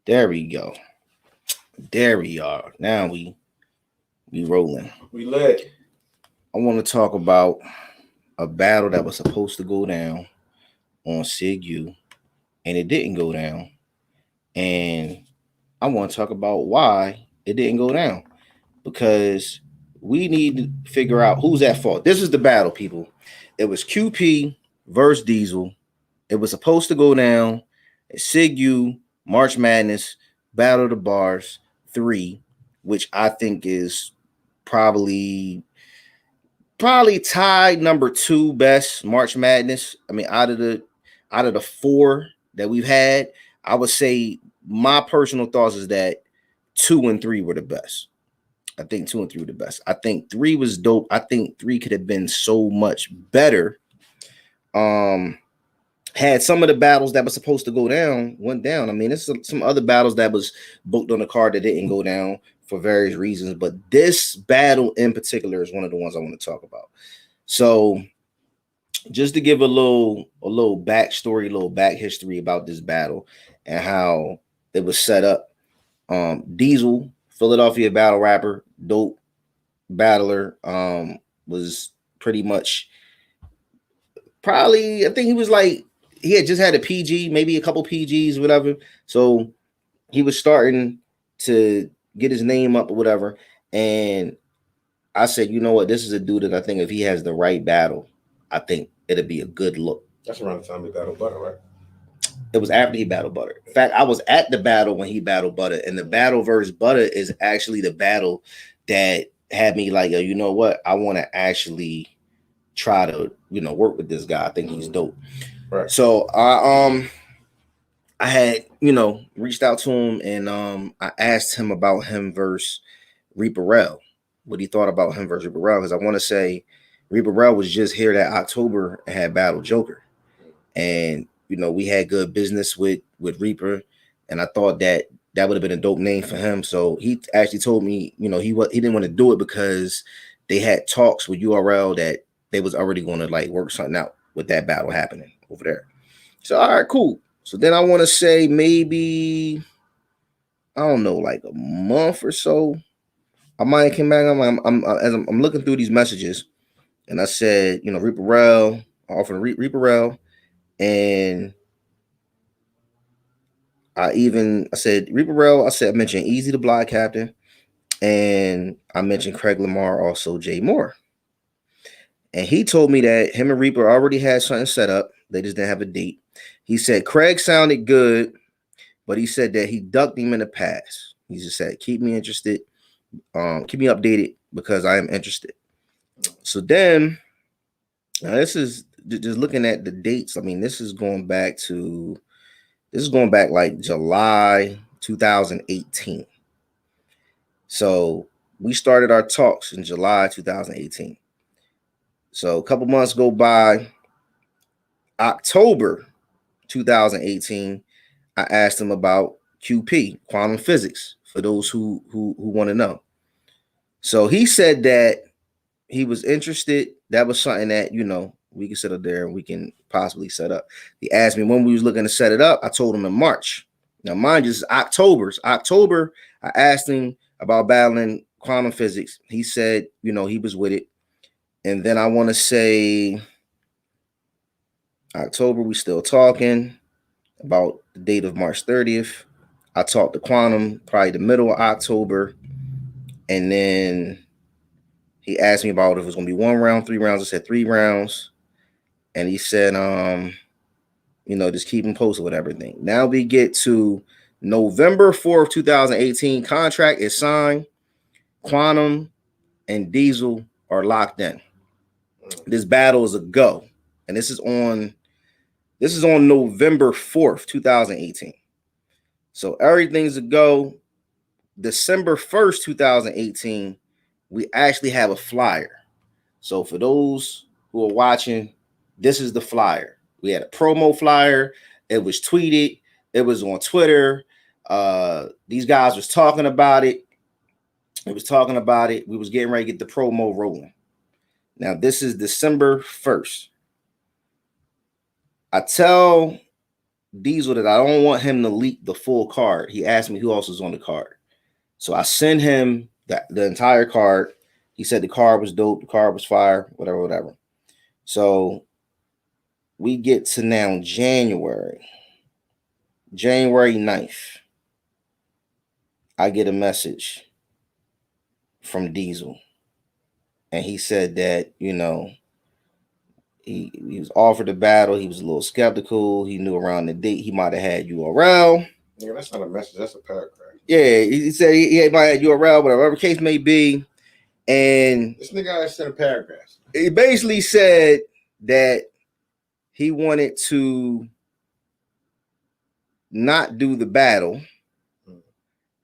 There we go. There we are. Now we rolling. We lit. I want to talk about a battle that was supposed to go down on SYIGU, and it didn't go down. And I want to talk about why it didn't go down because we need to figure out who's at fault. This is the battle, people. It was QP versus Deizal. It was supposed to go down at SYIGU March Madness Battle of the Bars 3, which I think is probably tied number 2 best March Madness. I mean, out of the 4 that we've had, I would say my personal thoughts is that 2 and 3 were the best. I think 2 and 3 were the best. I think 3 was dope. I think 3 could have been so much better. Had some of the battles that were supposed to go down went down. I mean, there's some other battles that was booked on the card that didn't go down for various reasons, but this battle in particular is one of the ones I want to talk about. So, just to give a little backstory, a little back history about this battle and how it was set up. Deizal, Philadelphia battle rapper, dope battler, was pretty much probably, I think he was like, he had just had a PG, maybe a couple PGs, whatever. So he was starting to get his name up or whatever. And I said, you know what? This is a dude that I think if he has the right battle, I think it'll be a good look. That's around the time he battled Butter, right? It was after he battled Butter. In fact, I was at the battle when he battled Butter, and the battle versus Butter is actually the battle that had me like, you know what? I want to actually try to, work with this guy. I think he's dope. Right. So I had, reached out to him and I asked him about him versus Reaper Rel. What he thought about him versus Reaper Rel, because I want to say Reaper Rel was just here that October and had battled Joker. And we had good business with Reaper, and I thought that would have been a dope name for him. So he actually told me, he didn't want to do it because they had talks with URL that they was already going to like work something out with that battle happening over there. So all right, cool. So then I want to say maybe, I don't know, like a month or so, I might came back. I'm looking through these messages, and I said, Reaper Rel, offering Reaper Rel, and I said Reaper Rel. I mentioned Easy the Block Captain, and I mentioned Craig Lamar, also Jay Moore. And he told me that him and Reaper already had something set up. They just didn't have a date. He said Craig sounded good, but he said that he ducked him in the past. He just said, keep me interested, keep me updated because I am interested. So then, now this is just looking at the dates. I mean, this is going back like July 2018. So we started our talks in July 2018. So a couple months go by. October 2018, I asked him about QP, quantum physics, for those who want to know. So he said that he was interested. That was something that, we can sit up there and we can possibly set up. He asked me when we was looking to set it up. I told him in March. Now, mind you, this is October, I asked him about battling quantum physics. He said, he was with it. And then I want to say October, we still talking about the date of March 30th. I talked to Quantum probably the middle of October. And then he asked me about if it was going to be 1 round, 3 rounds. I said 3 rounds. And he said, just keep him posted with everything. Now we get to November 4th, 2018. Contract is signed. Quantum and Deizal are locked in. This battle is a go. And this is on November 4th, 2018. So everything's a go. December 1st, 2018, we actually have a flyer. So for those who are watching, this is the flyer. We had a promo flyer. It was tweeted. It was on Twitter. These guys was talking about it. We was getting ready to get the promo rolling. Now, this is December 1st. I tell Deizal that I don't want him to leak the full card. He asked me who else was on the card. So I sent him the entire card. He said the card was dope, the card was fire, whatever. So we get to now January 9th. I get a message from Deizal. And he said that, you know, he was offered a battle. He was a little skeptical. He knew around the date he might have had URL. Yeah, that's not a message. That's a paragraph. Yeah, he said he might have URL, whatever case may be. And this nigga sent a paragraph. He basically said that he wanted to not do the battle.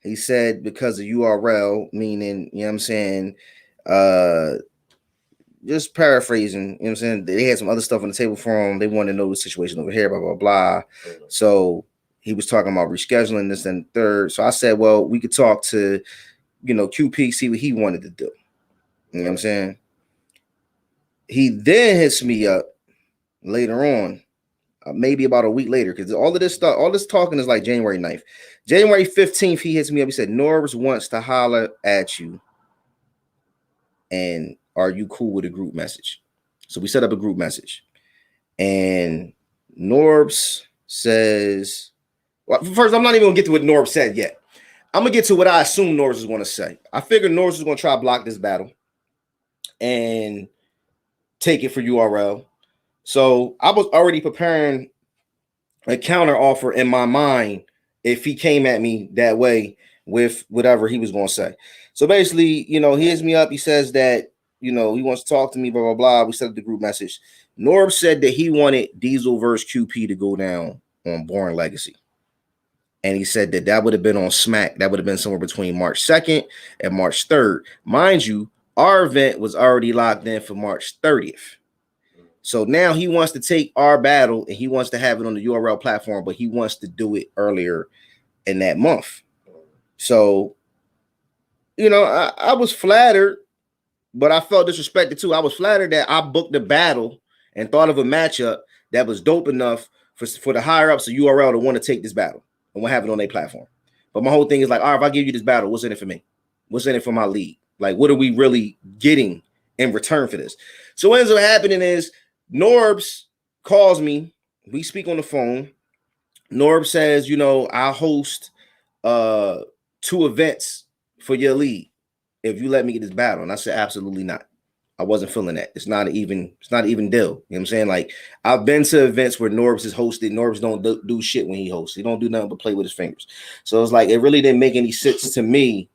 He said because of URL, meaning, you know what I'm saying, just paraphrasing, you know what I'm saying, they had some other stuff on the table for him. They wanted to know the situation over here, blah, blah, blah. So he was talking about rescheduling this and third. So I said, well, we could talk to, you know, QP, see what he wanted to do. You know what I'm saying? He then hits me up later on, maybe about a week later, because all of this stuff, all this talking is like January 9th. January 15th, he hits me up. He said, Norbs wants to holler at you. And are you cool with a group message? So we set up a group message. And Norbs says, well, first, I'm not even going to get to what Norbs said yet. I'm going to get to what I assume Norbs is going to say. I figured Norbs is going to try to block this battle and take it for URL. So I was already preparing a counter offer in my mind if he came at me that way with whatever he was going to say. So basically, you know, he hits me up. He says that, you know, he wants to talk to me, blah, blah, blah. We set up the group message. Norb said that he wanted Deizal versus QP to go down on Born Legacy. And he said that that would have been on Smack. That would have been somewhere between March 2nd and March 3rd. Mind you, our event was already locked in for March 30th. So now he wants to take our battle and he wants to have it on the URL platform, but he wants to do it earlier in that month. So, you know, I was flattered, but I felt disrespected too. I was flattered that I booked a battle and thought of a matchup that was dope enough for the higher ups of URL to want to take this battle and want to have it on their platform. But my whole thing is like, all right, if I give you this battle, what's in it for me? What's in it for my league? Like, what are we really getting in return for this? So what ends up happening is Norbs calls me. We speak on the phone. Norb says, you know, I'll host 2 events for your league if you let me get this battle. And I said, absolutely not. I wasn't feeling that. It's not even deal. You know what I'm saying? Like, I've been to events where Norbs is hosted. Norbs don't do shit when he hosts. He don't do nothing but play with his fingers. So it's like, it really didn't make any sense to me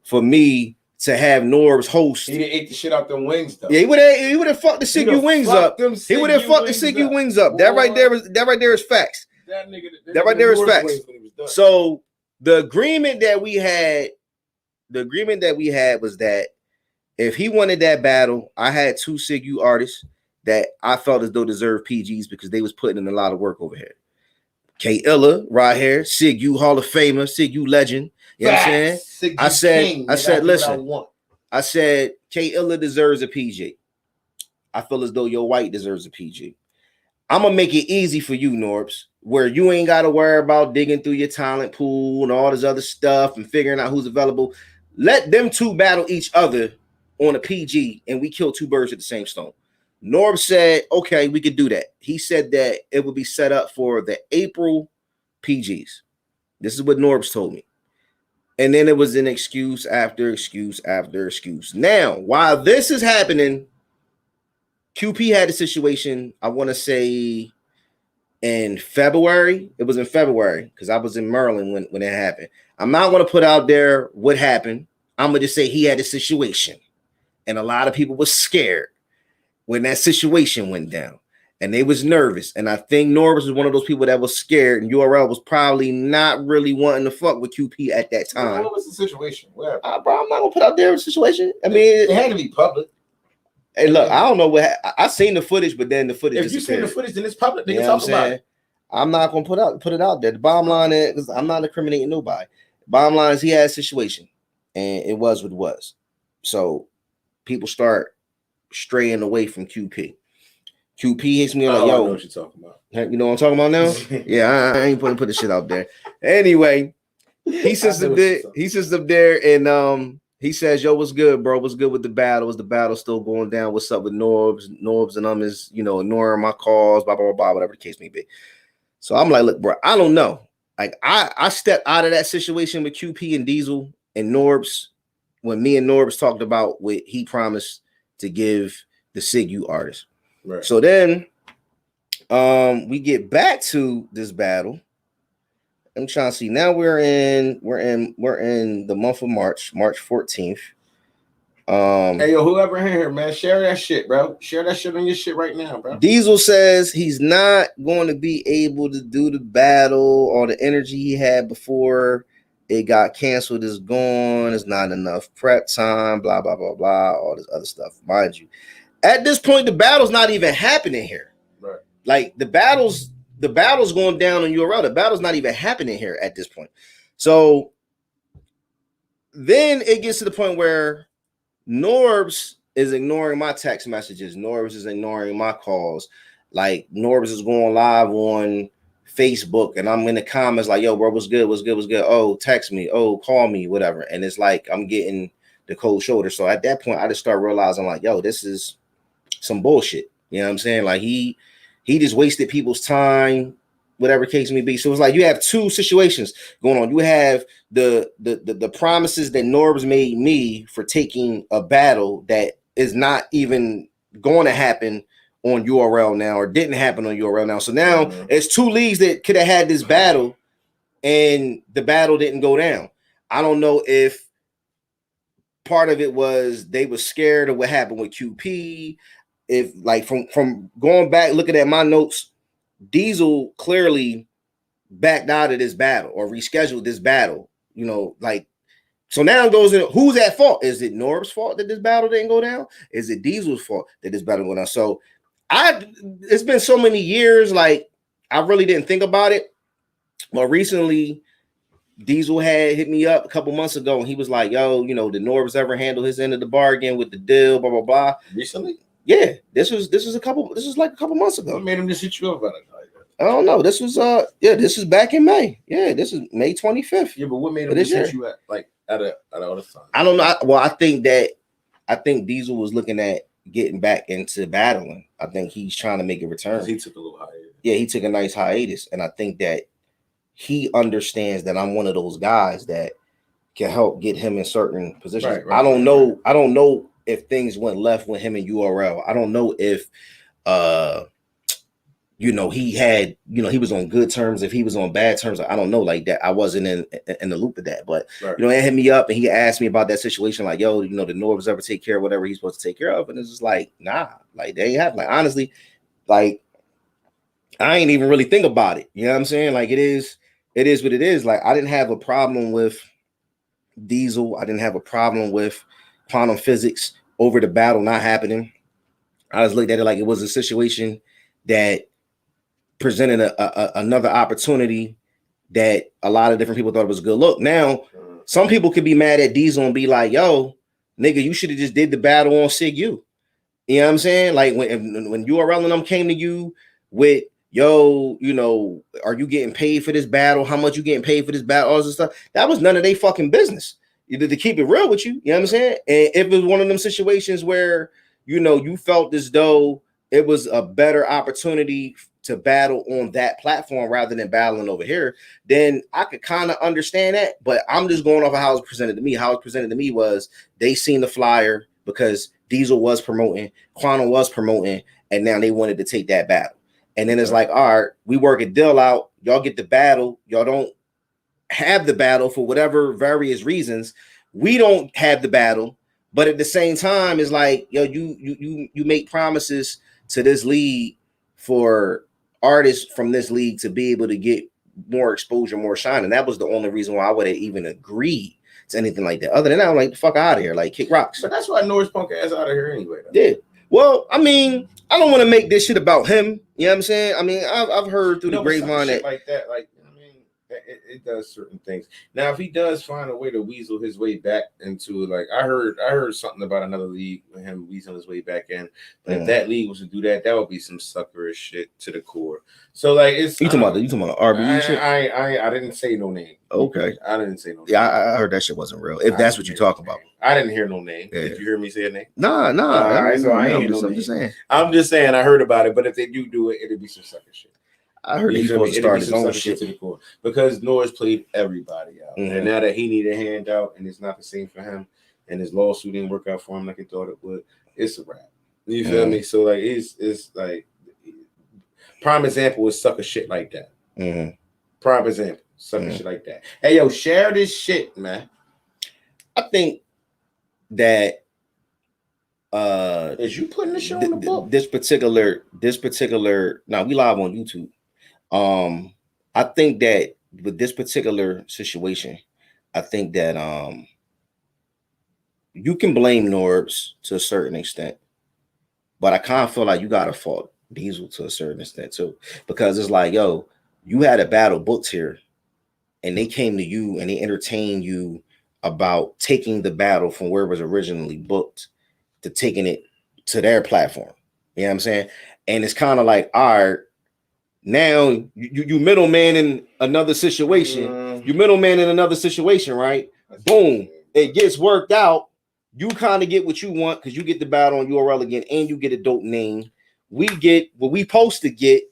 for me to have Norbs host. He didn't eat the shit out them wings though. Yeah, he would have fucked the SYIGU wings up. He would have fucked the SYIGU wings up. That right there is facts. That right there is facts. So the agreement that we had was that if he wanted that battle, I had 2 SYIGU artists that I felt as though deserved PGs because they was putting in a lot of work over here. K Illa right here, SYIGU Hall of Famer, SYIGU legend. You know what I'm saying? I said, listen, I said, K Illa deserves a PG. I feel as though Yo White deserves a PG. I'm gonna make it easy for you, Norbs, where you ain't got to worry about digging through your talent pool and all this other stuff and figuring out who's available. Let them 2 battle each other on a PG, and we kill 2 birds with the same stone. Norb said, okay, we could do that. He said that it would be set up for the April PGs. This is what Norbs told me. And then it was an excuse after excuse after excuse. Now, while this is happening, QP had a situation, I want to say in February. It was in February because I was in Maryland when it happened. I'm not going to put out there what happened. I'm going to just say he had a situation. And a lot of people were scared when that situation went down. And they was nervous. And I think Norbs was one of those people that was scared. And URL was probably not really wanting to fuck with QP at that time. What was the situation? Bro, I'm not going to put out there a situation. I mean, it had to be public. Hey, look, I don't know what I seen the footage, but then the footage. If you seen the footage, then it's public. They can talk about it. I'm not gonna put it out there. The bottom line is, I'm not incriminating nobody. Bottom line is, he had a situation, and it was what it was. So people start straying away from QP. QP hits me like, I yo, know what you're talking about. You know what I'm talking about now? Yeah, I ain't put this shit out there. Anyway, he sits up there and he says, yo, what's good, bro? What's good with the battle? Is the battle still going down? What's up with Norbs? Norbs and is, ignoring my calls, blah, blah, blah, whatever the case may be. So I'm like, look, bro, I don't know. Like I stepped out of that situation with QP and Deizal and Norbs when me and Norbs talked about what he promised to give the SYIGU artist. Right. So then we get back to this battle. I'm trying to see. Now we're in the month of March 14th. Hey yo, whoever in here, man, share that shit, bro. Share that shit on your shit right now, bro. Deizal says he's not going to be able to do the battle. All the energy he had before it got canceled is gone. It's not enough prep time. Blah blah blah blah. All this other stuff, mind you. At this point, the battle's not even happening here. Right. Like the battle's going down on URL. The battle's not even happening here at this point. So then it gets to the point where Norbs is ignoring my text messages. Norbs is ignoring my calls. Like Norbs is going live on Facebook and I'm in the comments like, yo, bro, what's good? What's good? What's good? Oh, text me. Oh, call me, whatever. And it's like I'm getting the cold shoulder. So at that point, I just start realizing like, yo, this is some bullshit. You know what I'm saying? Like he just wasted people's time, whatever case may be. So it's like you have two situations going on. You have the promises that Norbs made me for taking a battle that is not even going to happen on URL now or didn't happen on URL now. So now it's two leagues that could have had this battle and the battle didn't go down. I don't know if part of it was they were scared of what happened with QP. If like from going back, looking at my notes, Deizal clearly backed out of this battle or rescheduled this battle, like, so now it goes in, who's at fault? Is it Norb's fault that this battle didn't go down? Is it Deizal's fault that this battle went down? So it's been so many years, like I really didn't think about it. But recently, Deizal had hit me up a couple months ago and he was like, yo, did Norbs ever handle his end of the bargain with the deal, blah, blah, blah. Recently? Yeah, this was like a couple months ago. What made him just hit you up about it? I don't know. This was this is back in May. Yeah, this is May 25th. Yeah, but what made him just hit you at out of all the time? I don't know. I think Deizal was looking at getting back into battling. I think he's trying to make a return. He took a little hiatus. Yeah, he took a nice hiatus, and I think that he understands that I'm one of those guys that can help get him in certain positions. Right, I don't know if things went left with him and URL. I don't know if he had, he was on good terms, if he was on bad terms. I don't know, like that. I wasn't in the loop of that. But right. He hit me up and he asked me about that situation, like, yo, did Norbs ever take care of whatever he's supposed to take care of? And it's just like, nah, like they ain't have, like, honestly, like I ain't even really think about it. You know what I'm saying? Like it is what it is. Like I didn't have a problem with Deizal. I didn't have a problem with quantum physics over the battle not happening. I just looked at it like it was a situation that presented another opportunity that a lot of different people thought it was a good look. Now, some people could be mad at Deizal and be like, yo, nigga, you should have just did the battle on SYIGU. You know what I'm saying? Like when URL and them came to you with, yo, are you getting paid for this battle? How much you getting paid for this battle? All this stuff. That was none of their fucking business. To keep it real with you, you know what I'm saying? And if it was one of them situations where, you felt as though it was a better opportunity to battle on that platform rather than battling over here, then I could kind of understand that. But I'm just going off of how it was presented to me. How it was presented to me was they seen the flyer because Deizal was promoting, Quantum was promoting, and now they wanted to take that battle. And then it's like, all right, we work a deal out. Y'all get the battle. Y'all don't have the battle for whatever various reasons. We don't have the battle. But at the same time, it's like, yo, you make promises to this league for artists from this league to be able to get more exposure, more shine. And that was the only reason why I would have even agreed to anything like that. Other than that, I'm like, the fuck out of here, like kick rocks. But that's why Norris punk ass out of here anyway. Yeah. Well, I mean, I don't want to make this shit about him. You know what I'm saying? I mean, I've heard through the grapevine that like that, like, I mean, it does certain things. Now, if he does find a way to weasel his way back into, like, I heard something about another league with him weaseling his way back in. But if that league was to do that, that would be some suckerish shit to the core. So, like, it's you talking about RBE shit? I didn't say no name. Okay, I didn't say no name. Yeah, I heard that shit wasn't real. If that's what you're talking about, I didn't hear no name. Yeah. Did you hear me say a name? Nah. I'm just saying. I'm just saying. I heard about it, but if they do it, it'll be some sucker shit. I heard he's supposed to start his own shit to the core because Norris played everybody out, and now that he need a handout and it's not the same for him, and his lawsuit didn't work out for him like he thought it would, it's a wrap. You feel me? So like it's like prime example is sucker shit like that. Prime example, sucker shit like that. Hey yo, share this shit, man. I think that is you putting the show on the book? This particular now we live on YouTube. I think that with this particular situation, I think that you can blame Norbs to a certain extent, but I kind of feel like you gotta fault Deizal to a certain extent too, because it's like, yo, you had a battle booked here, and they came to you and they entertained you about taking the battle from where it was originally booked to taking it to their platform. You know what I'm saying? And it's kind of like, all right, now you middleman in another situation. You middleman in another situation, right? Boom. It gets worked out. You kind of get what you want because you get the battle on URL again and you get a dope name. We get what we supposed to get.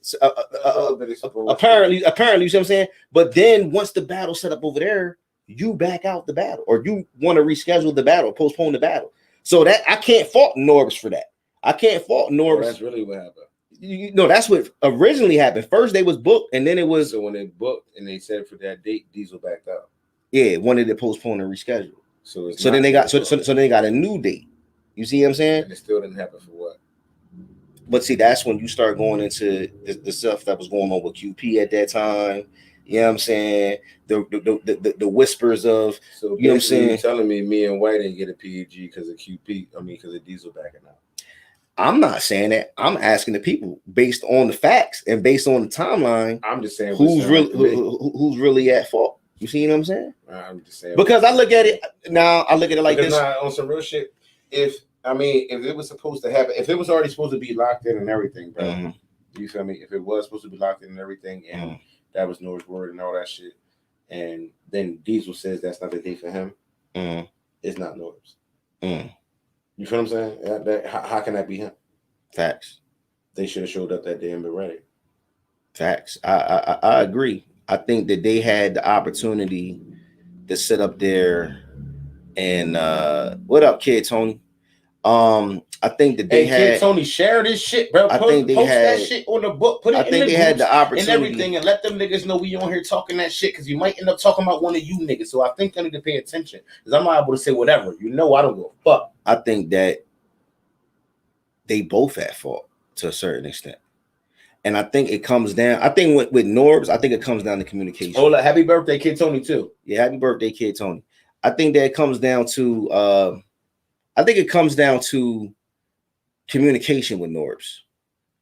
Apparently, you see what I'm saying? But then once the battle set up over there, you back out the battle or you want to reschedule the battle, postpone the battle. So that I can't fault Norbs for that. I can't fault Norbs. Well, that's really what happened. No, that's what originally happened. First they was booked, and then it was. So when they booked and they said for that date, Deizal backed out. Yeah, wanted to postpone and reschedule. So then they got so they got a new date. You see what I'm saying? And it still didn't happen for what? But see, that's when you start going into the stuff that was going on with QP at that time. You know what I'm saying? The whispers of, so you know what I'm saying? You're telling me and White didn't get a PEG because of QP. I mean, because of Deizal backing out. I'm not saying that. I'm asking the people based on the facts and based on the timeline. I'm just saying who's really at fault. You see what I'm saying? I'm just saying because I look at it now. I look at it like this. On some real shit. If it was supposed to happen, if it was already supposed to be locked in and everything, bro. You feel me? If it was supposed to be locked in and everything, and that was Noah's word and all that shit, and then Deizal says that's not the date for him, it's not Noah's. You feel what I'm saying? How can that be him? Facts. They should have showed up that day and been ready. Facts. I agree. I think that they had the opportunity to sit up there and what up, Kid Tony? I think that they had. Kid Tony, share this shit, bro. Post that shit on the book. Put it in the groups had the opportunity and everything, and let them niggas know we on here talking that shit because you might end up talking about one of you niggas. So I think I need to pay attention because I'm not able to say whatever. You know, I don't go fuck. I think that they both at fault to a certain extent. And I think it comes down. I think with Norbs, I think it comes down to communication. Oh, happy birthday, Kid Tony, too. Yeah, happy birthday, Kid Tony. I think that it comes down to communication with Norbs.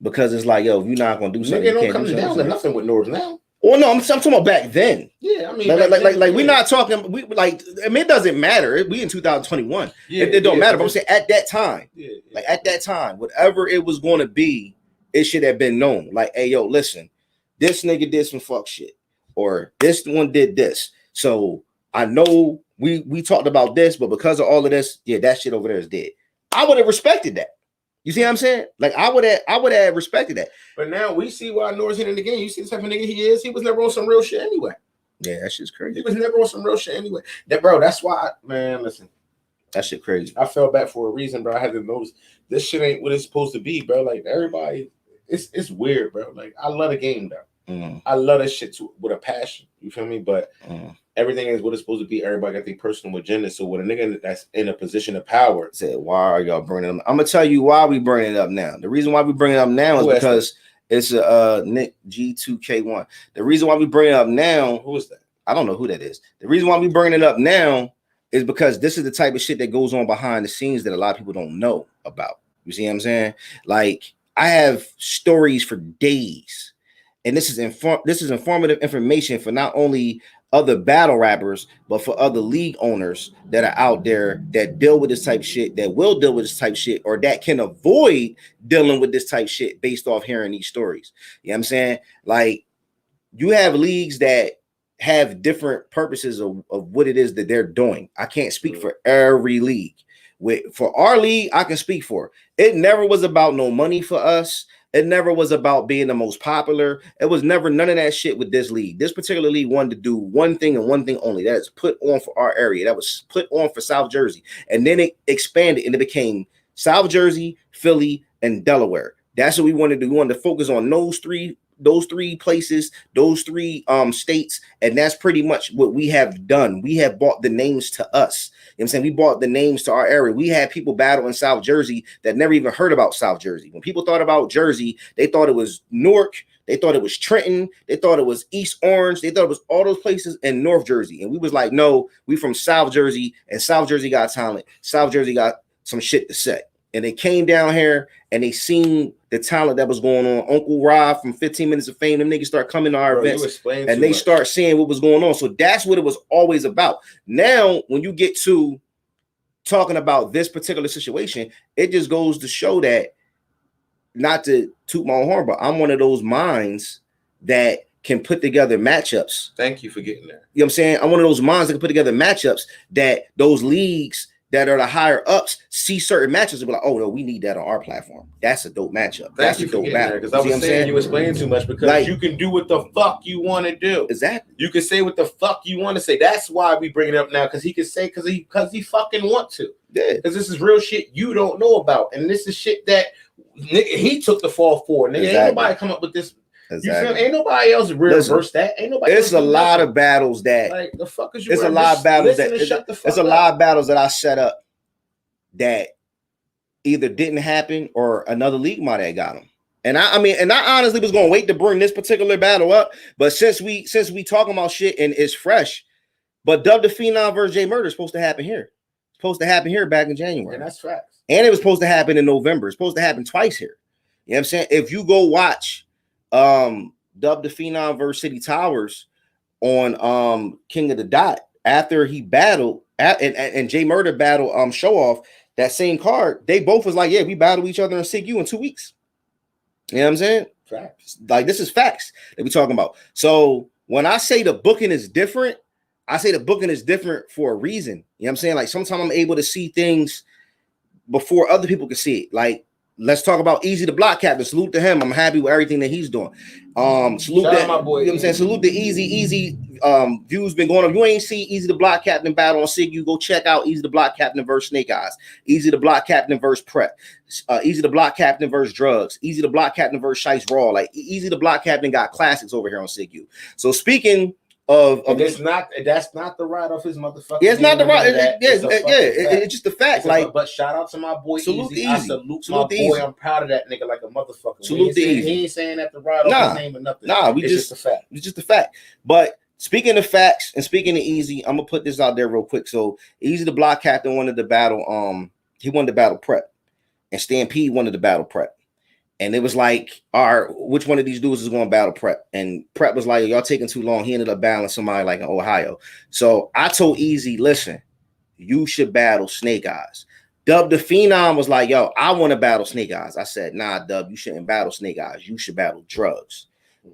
Because it's like, yo, if you're not gonna do something, nigga, don't come down to nothing with Norbs now. Well, no, I'm talking about back then. Yeah, I mean, like we're not talking. We like. I mean, it doesn't matter. We in 2021. Yeah, it don't matter. But I'm saying at that time, like at that time, whatever it was going to be, it should have been known. Like, hey, yo, listen, this nigga did some fuck shit, or this one did this. So I know we talked about this, but because of all of this, yeah, that shit over there is dead. I would have respected that. You see what I'm saying? Like I would have respected that. But now we see why Norris hit in the game. You see the type of nigga he is. He was never on some real shit anyway. Yeah, that shit's crazy. He was never on some real shit anyway. That's why, man. Listen, that shit crazy. I fell back for a reason, bro. I had to notice this shit ain't what it's supposed to be, bro. Like everybody, it's weird, bro. Like I love the game, though. I love that shit too, with a passion. You feel me? But everything is what it's supposed to be. Everybody got their personal agenda. So when a nigga that's in a position of power said, "Why are y'all bringing it up?" I'm gonna tell you why we bring it up now. The reason why we bring it up now is because it's Nick G2K1. The reason why we bring it up now, who is that? I don't know who that is. The reason why we bring it up now is because this is the type of shit that goes on behind the scenes that a lot of people don't know about. You see what I'm saying? Like I have stories for days. and this is informative information for not only other battle rappers, but for other league owners that are out there that deal with this type of shit, that will deal with this type of shit, or that can avoid dealing with this type of shit based off hearing these stories. You know what I'm saying? Like, you have leagues that have different purposes of what it is that they're doing. I can't speak for every league. For our league, I can speak for. It never was about no money for us. It never was about being the most popular. It was never none of that shit with this league. This particular league wanted to do one thing and one thing only. That is put on for our area. That was put on for South Jersey. And then it expanded and it became South Jersey, Philly, and Delaware. That's what we wanted to do. We wanted to focus on those three places, those three states, and that's pretty much what we have done. We have bought the names to us. You know what I'm saying? We bought the names to our area. We had people battle in South Jersey that never even heard about South Jersey. When people thought about Jersey, they thought it was Newark, they thought it was Trenton, they thought it was East Orange, they thought it was all those places in North Jersey. And we was like, no, we from South Jersey, and South Jersey got talent. South Jersey got some shit to say. And they came down here and they seen the talent that was going on. Uncle Rob from 15 Minutes of Fame, them niggas start coming to our events and they start seeing what was going on. So that's what it was always about. Now, when you get to talking about this particular situation, it just goes to show that, not to toot my own horn, but I'm one of those minds that can put together matchups. Thank you for getting there. You know what I'm saying? I'm one of those minds that can put together matchups that those leagues that are the higher ups see certain matches and be like, oh no, we need that on our platform. That's a dope matchup. That's a dope battle. Because I was saying you explain too much, because like, you can do what the fuck you want to do. Exactly. You can say what the fuck you want to say. That's why we bring it up now, because he can say because he fucking want to. Yeah. Because this is real shit you don't know about, and this is shit that nigga, he took the fall for. Nigga, exactly. Ain't nobody come up with this. Exactly. You feel? Ain't nobody else reverse that. Ain't nobody. It's a lot of battles that. Like the fuck is you? It's a lot of battles that. It's a lot of battles that I set up that either didn't happen or another league might have got them. And I honestly was gonna wait to bring this particular battle up, but since we talking about shit and it's fresh, but Dub the Phenom versus J Murder is supposed to happen here. It's supposed to happen here back in January. And that's facts. And it was supposed to happen in November. It's supposed to happen twice here. You know what I'm saying? If you go watch Dub the Phenom versus City Towers on King of the Dot, after he battled and J Murder battled Show Off, that same card, they both was like, yeah, we battle each other in SYIGU in 2 weeks. You know what I'm saying? Facts. Like, this is facts that we talking about. So when I say the booking is different, I say the booking is different for a reason. You know what I'm saying? Like, sometimes I'm able to see things before other people can see it. Like, let's talk about Easy the Block Captain. Salute to him. I'm happy with everything that he's doing. Salute Shout that, out my boy. You know what I'm saying? Salute the Easy. Views been going on. If you ain't see Easy the Block Captain battle on SYIGU, go check out Easy the Block Captain versus Snake Eyes. Easy the Block Captain versus Prep. Easy the Block Captain versus Drugs. Easy the Block Captain versus Shice Raw. Like, Easy the Block Captain got classics over here on SYIGU. So speaking of that's not the ride off his motherfucking. Yeah, it's not the ride. It's just the fact. Like, but shout out to my boy. Salute Easy. Easy. I salute my boy. I'm proud of that nigga like a motherfucker. Salute the Easy. He ain't saying that the ride off his name or nothing. It's just a fact. It's just a fact. But speaking of facts and speaking of Easy, I'm gonna put this out there real quick. So Easy the Block Captain wanted to battle. He wanted to battle Prep, and Stampede wanted to battle Prep. And it was like, all right, which one of these dudes is going to battle Prep? And Prep was like, y'all taking too long. He ended up battling somebody like in Ohio. So I told Easy, listen, you should battle Snake Eyes. Dub the Phenom was like, yo, I want to battle Snake Eyes. I said, nah, Dub, you shouldn't battle Snake Eyes. You should battle Drugs.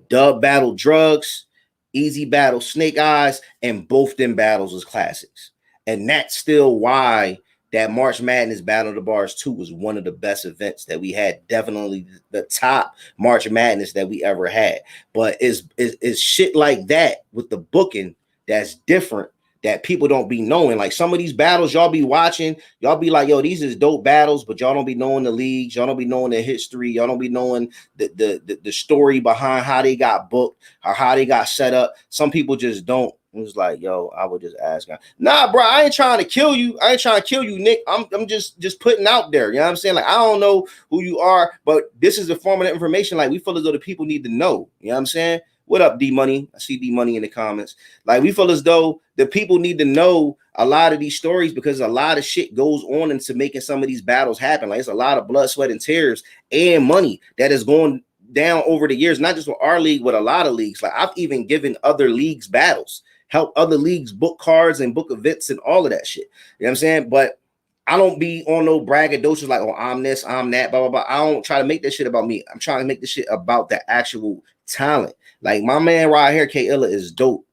Dub battled Drugs, Easy battled Snake Eyes, and both them battles was classics. And that's still why that March Madness Battle of the Bars 2 was one of the best events that we had. Definitely the top March Madness that we ever had. But it's shit like that with the booking that's different that people don't be knowing. Like, some of these battles y'all be watching, y'all be like, yo, these is dope battles, but y'all don't be knowing the leagues, y'all don't be knowing the history, y'all don't be knowing the story behind how they got booked or how they got set up. Some people just don't. It was like, yo, I would just ask him. Nah, bro, I ain't trying to kill you. I ain't trying to kill you, Nick. I'm just putting out there. You know what I'm saying? Like, I don't know who you are, but this is the form of information. Like, we feel as though the people need to know. You know what I'm saying? What up, D Money? I see D Money in the comments. Like, we feel as though the people need to know a lot of these stories because a lot of shit goes on into making some of these battles happen. Like, it's a lot of blood, sweat, and tears and money that is going down over the years, not just with our league, with a lot of leagues. Like I've even given other leagues battles, help other leagues book cards and book events and all of that shit. You know what I'm saying? But I don't be on no braggadocious like, oh, I'm this, I'm that, blah, blah, blah. I don't try to make this shit about me. I'm trying to make this shit about the actual talent. Like my man right here, K Illa, is dope.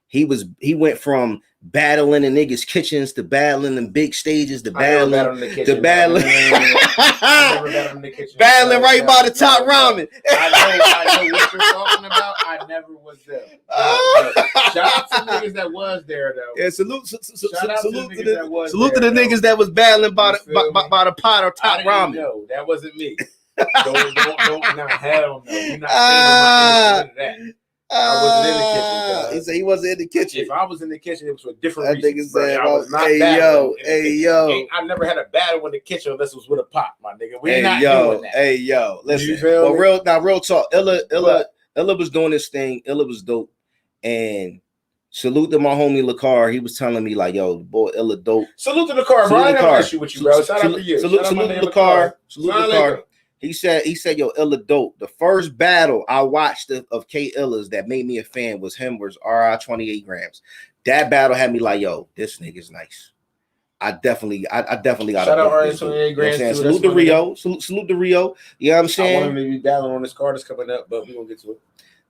He went from battling in niggas' kitchens to battling in big stages to battling battling right by the top ramen. I know what you're talking about. I never was there. Shout out to niggas that was there though. Yeah, salute to the niggas that was battling by the pot or top ramen. No, that wasn't me. don't not hell no. You're not saying that. I wasn't in the kitchen. He said he wasn't in the kitchen. If I was in the kitchen, it was for different reasons. Said, I was not yo. I never had a battle in the kitchen unless it was with a pot, my nigga. We not doing that. Hey, yo. Listen. Well, real talk. Illa was doing this thing. Illa was dope. And salute to my homie Lacar. He was telling me, like, yo, boy, Illa dope. Salute to Lacar, bro. I got an issue with you, bro. Shout out to you. Salute to Lacar. Salute to Lacar. He said, yo, Illa dope. The first battle I watched of K Illa's that made me a fan was him versus RI 28 grams. That battle had me like, yo, this nigga's nice. I definitely got shout out RI 28 grams. You know salute to Rio. Salute to Rio. You know what I'm saying? I want him to be battling on this card that's coming up, but we're gonna get to it.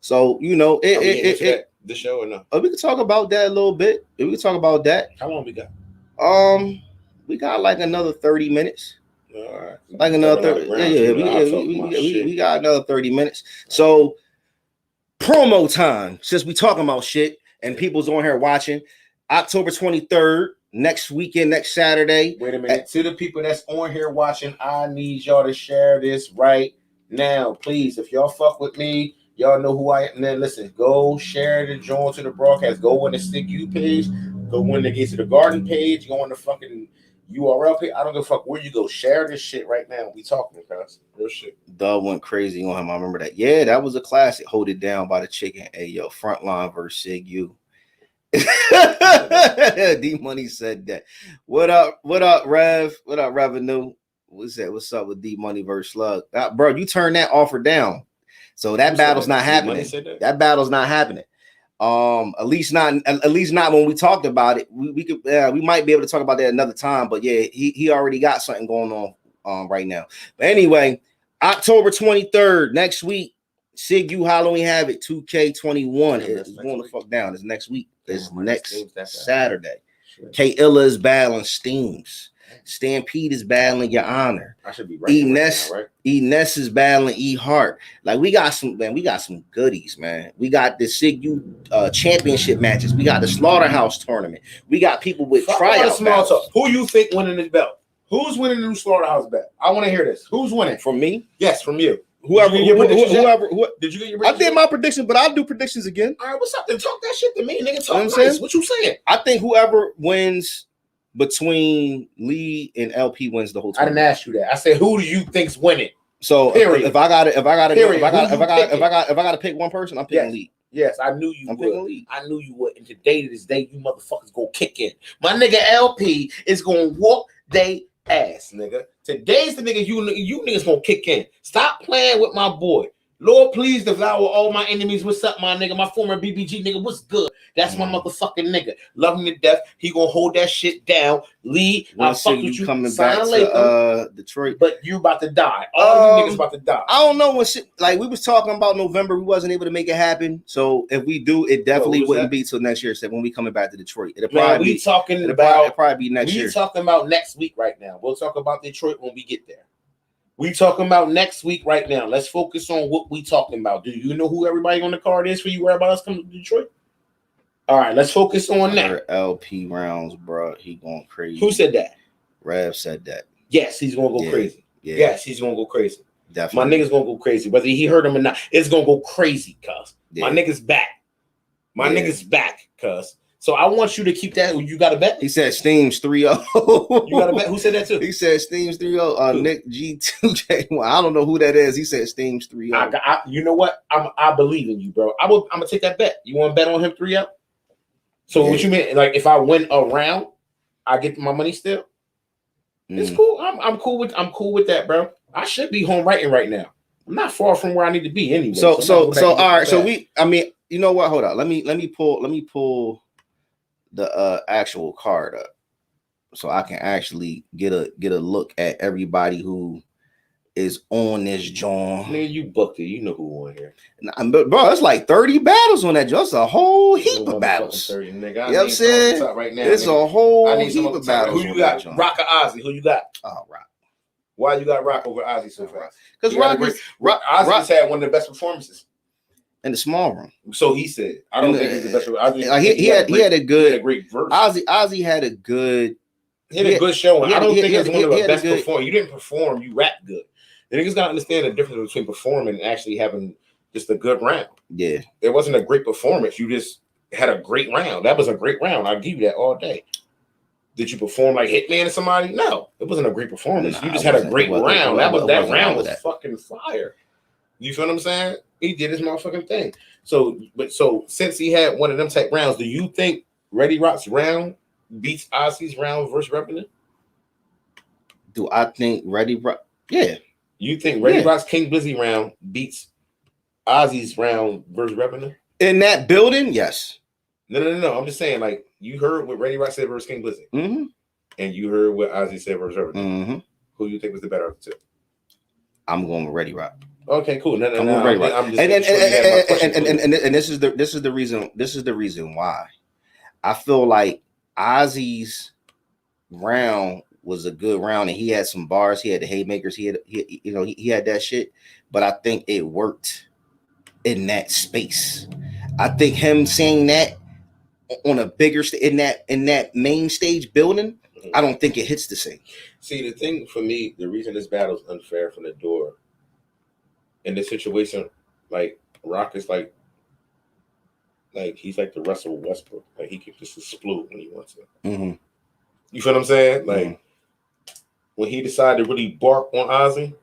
So, you know, the show or no? We can talk about that a little bit. We can talk about that. How long we got? We got like another 30 minutes. All right. Like another 30. We got another 30 minutes. So promo time, since we talking about shit and people's on here watching. October 23rd, next weekend, next Saturday. Wait a minute. To the people that's on here watching, I need y'all to share this right now. Please, if y'all fuck with me, y'all know who I am. And then listen, go share the joint to the broadcast. Go on the SYIGU page. Go when they get to the garden page. Go on the fucking URL page. I don't give a fuck where you go. Share this shit right now. We talking, guys. Real shit. Dub went crazy on him. I remember that. Yeah, that was a classic. Hold It Down by the Chicken. Hey, yo, Frontline versus SYIGU. D Money said that. What up, Rev? What up, Revenue? What's that? What's up with D Money versus Slug? Bro, you turn that offer down. So that battle's not happening. That battle's not happening. At least not when we talked about it. We could we might be able to talk about that another time, but yeah, he already got something going on right now. But anyway, October 23rd, next week, SYIGU Halloween Havoc 2K21 is going to fuck down. It's next week. It's next Saturday. Sure. K Illa is battling Steams. Stampede is battling Your Honor. I should be right. E Ness is battling E Hart. Like we got some goodies, man. We got the SYIGU championship matches. We got the Slaughterhouse tournament. We got people with tryout battles. Who you think winning this belt? Who's winning the new Slaughterhouse belt? I want to hear this. Who's winning? From me? Yes, from you. Whoever. Did you get your prediction? I did my prediction, but I'll do predictions again. All right, what's up? Then talk that shit to me, nigga. Talk nice. What you saying? I think whoever wins between Lee and LP wins the whole tournament. I didn't ask you that. I said, who do you think's winning? So if I got to pick one person, I'm picking Lee. Yes, I knew you would. I knew you would. And today to this day, you motherfuckers gonna kick in. My nigga LP is gonna whoop they ass, nigga. Today's the nigga you niggas gonna kick in. Stop playing with my boy. Lord, please devour all my enemies. What's up, my nigga? My former BBG nigga, what's good? That's my motherfucking nigga. Love him to death. He gonna hold that shit down. Lee, I'll fuck with you. Coming back to Detroit. But you about to die. All you niggas about to die. I don't know when shit, like we was talking about November. We wasn't able to make it happen. So if we do, it definitely wouldn't be till next year. So when we coming back to Detroit. It'll probably be next year. We talking about next week right now. We'll talk about Detroit when we get there. We talking about next week right now. Let's focus on what we talking about. Do you know who everybody on the card is for you? Where about us coming to Detroit? All right, let's focus on that. LP rounds, bro. He going crazy. Who said that? Rev said that. Yes, he's gonna go crazy. Yeah. Yes, he's gonna go crazy. Definitely. My nigga's gonna go crazy. Whether he heard him or not, it's gonna go crazy, cuz. Yeah. My nigga's back. My nigga's back, cuz. So I want you to keep that. You got a bet? He said Steams 3-0. You got a bet? Who said that too? He said Steams 3-0. Nick G2J1. I don't know who that is. He said Steams 3-0. You know what? I believe in you, bro. I'm gonna take that bet. You want to bet on him 3-0? So what you mean? Like if I win a round, I get my money still? It's cool. I'm cool with that, bro. I should be home writing right now. I'm not far from where I need to be anyway. So all right. So I mean, you know what? Hold on. Let me pull the actual card up so I can actually get a look at everybody who is on this joint. Man, you booked it. You know who on here. But bro, it's like 30 battles on that joint. It's a whole heap of battles. 30, nigga. You know what I'm saying? Right now, it's nigga. a whole heap of battles. Who you got? Rock or Ozzy? Who you got? Oh, Rock. Why you got Rock over Ozzy so fast? Because Ozzy just had one of the best performances in the small room. So he said, "I don't think he's the best." He had a great verse. Ozzy had a good. He had a good show. I don't think it's one of the best performers. You didn't perform. You rap good. The niggas gotta understand the difference between performing and actually having just a good round. Yeah, it wasn't a great performance. You just had a great round. That was a great round. I'll give you that all day. Did you perform like Hitman or somebody? No, it wasn't a great performance. You just had a great round. That round was fucking fire. You feel what I'm saying? He did his motherfucking thing. So since he had one of them type rounds, do you think Ready Rock's round beats Ozzy's round versus Revenant? Do I think Ready Rock? Yeah. You think Ready Rock's King Blizzy round beats Ozzy's round versus Revenant? In that building, yes. No. I'm just saying, like, you heard what Ready Rock said versus King Blizzy. And you heard what Ozzy said versus Revenant. Who do you think was the better of the two? I'm going with Ready Rock. Okay, cool. No. And this is the reason. This is the reason why I feel like Ozzy's round was a good round, and he had some bars. He had the haymakers. He had that shit. But I think it worked in that space. I think him saying that on a bigger in that main stage building, I don't think it hits the same. See, the thing for me, the reason this battle is unfair from the door. In this situation, like Rock is like he's like the Russell Westbrook. Like he can just explode when he wants to. You feel what I'm saying? Like when he decided to really bark on Ozzy,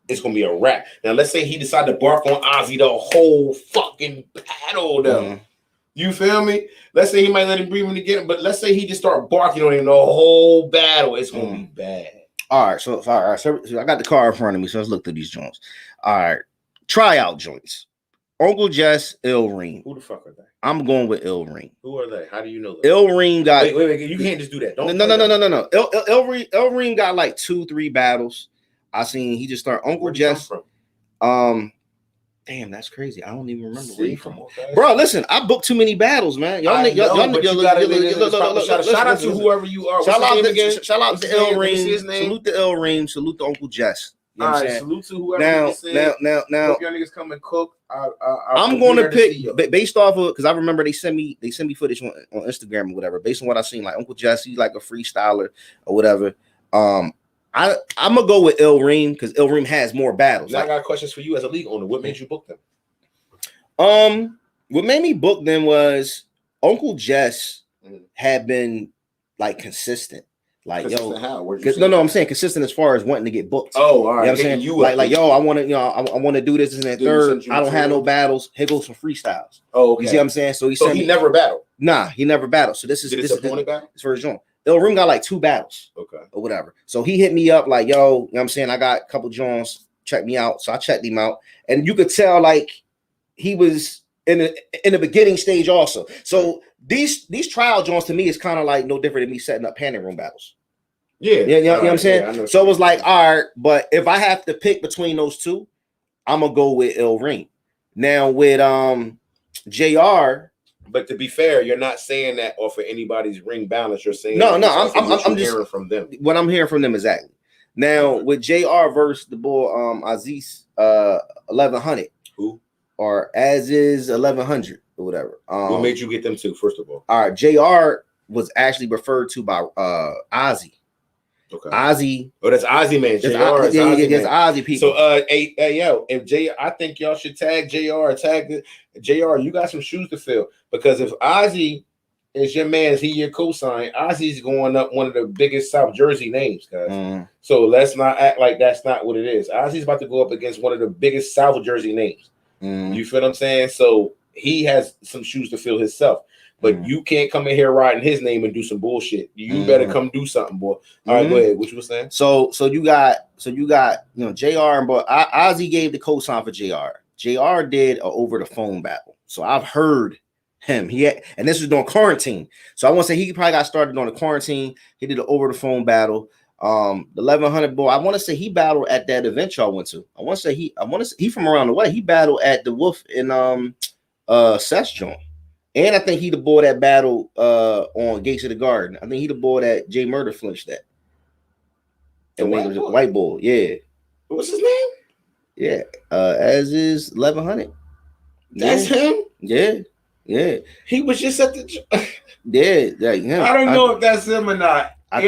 it's gonna be a wrap. Now let's say he decided to bark on Ozzy the whole fucking battle though. You feel me? Let's say he might let him breathe in again, but let's say he just start barking on him the whole battle. It's gonna be bad. All right, so I got the car in front of me, so let's look through these joints. All right, tryout joints. Uncle Jess, Il Reem. Who the fuck are they? I'm going with Il Reem. Who are they? How do you know that? Il Reem got. Wait. You can't just do that. No. Il Reem got like 2-3 battles. I seen he just started. Uncle Jess. Damn, that's crazy. I don't even remember where you from. Bro, listen, I booked too many battles, man. Shout out to whoever you are. Shout out to Il Reem. Salute to Il Reem. Salute to Uncle Jess. You know all right, salute to whoever. Now, hope y'all niggas come and cook. I'm going to pick based off of because I remember they sent me footage on Instagram or whatever. Based on what I seen, like Uncle Jess, he's like a freestyler or whatever. I'm gonna go with Il Reem because Il Reem has more battles. Now I got questions for you as a league owner. What made you book them? What made me book them was Uncle Jess had been like consistent. Like consistent how? I'm saying consistent as far as wanting to get booked. Oh, all right. You know what I'm saying? Like I want to, I want to do this and that third. I don't have no battles. Here goes some freestyles. Oh, okay. You see what I'm saying? So he never battled. Nah, he never battled. So this is battle? It's for his joint. Il Reem got like 2 battles. Okay. Or whatever. So he hit me up like, yo, you know what I'm saying? I got a couple joints. Check me out. So I checked him out. And you could tell like he was in the beginning stage also. So these trial joints to me is kind of like no different than me setting up panic room battles. Yeah. You know what I'm saying? Yeah, so it was like, all right, but if I have to pick between those two, I'm gonna go with Il Reem. Now with JR. But to be fair, you're not saying that off of anybody's ring balance. You're saying I'm just hearing from them. What I'm hearing from them exactly. Now with JR versus the boy Aziz 1100. Who? Or as is 1100 or whatever. What made you get them two? First of all, right, JR was actually referred to by Ozzy. Okay. Ozzy. Oh, that's Ozzy, man. JR is Ozzy people. So, hey, yo, I think y'all should tag JR. JR. You got some shoes to fill because if Ozzy is your man, is he your cosign? Ozzy's going up one of the biggest South Jersey names, guys. So let's not act like that's not what it is. Ozzy's about to go up against one of the biggest South Jersey names. You feel what I'm saying? So he has some shoes to fill himself. but you can't come in here riding his name and do some bullshit. You better come do something, boy. All right, go ahead. What you were saying? So you got JR and boy Ozzy gave the cosign for JR. JR did a over the phone battle. So I've heard him. And this was during quarantine. So I want to say he probably got started during the quarantine. He did an over the phone battle. The 1100 boy, I want to say he battled at that event y'all went to. I want to say he from around the way. He battled at the Wolf in Seth's joint. And I think he the boy that battled on Gates of the Garden. I think he the boy that Jay Murder flinched at. And it was a white boy, yeah. What's his name? Yeah, as is 1100. That's him. Yeah. He was just at the. Like him. I don't know if that's him or not. I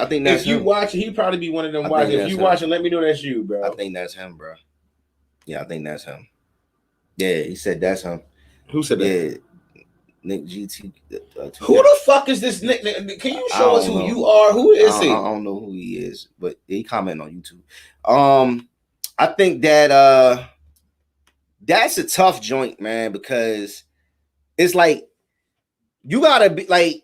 think that's if you watch it, he probably be one of them watching. If you watch it, let me know that's you, bro. I think that's him, bro. Yeah, I think that's him. Yeah, he said that's him. Who said that? Yeah. Nick GT. Who the fuck is this Nick? Can you show us who you are? Who is he? I don't know who he is, but he commented on YouTube. I think that that's a tough joint, man, because it's like you gotta be like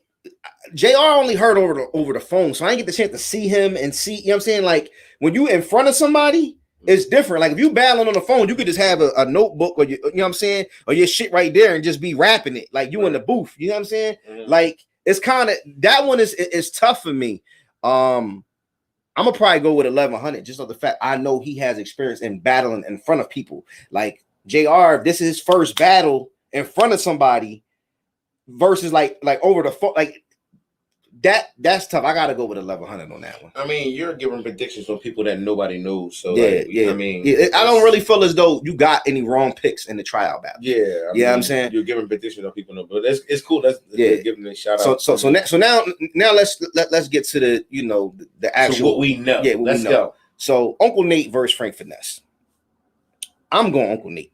JR only heard over the phone, so I didn't get the chance to see him and see, you know what I'm saying? Like when you in front of somebody, it's different. Like if you battling on the phone, you could just have a notebook or you know what I'm saying, or your shit right there and just be rapping it like you in the booth. You know what I'm saying? Mm-hmm. Like it's kind of that one is tough for me. I'm gonna probably go with 1100 just on the fact I know he has experience in battling in front of people. Like JR, if this is his first battle in front of somebody versus like over the phone, like that's tough. I gotta go with 1100 on that one. I mean, you're giving predictions on people that nobody knows. So yeah. I mean, I don't really feel as though you got any wrong picks in the tryout battle. Yeah, I mean, I'm saying you're giving predictions on people know, but it's cool. Let's give them a shout out. So now let's get to the the actual what we know. Yeah, let's go. So Uncle Nate versus Frank Finesse. I'm going Uncle Nate.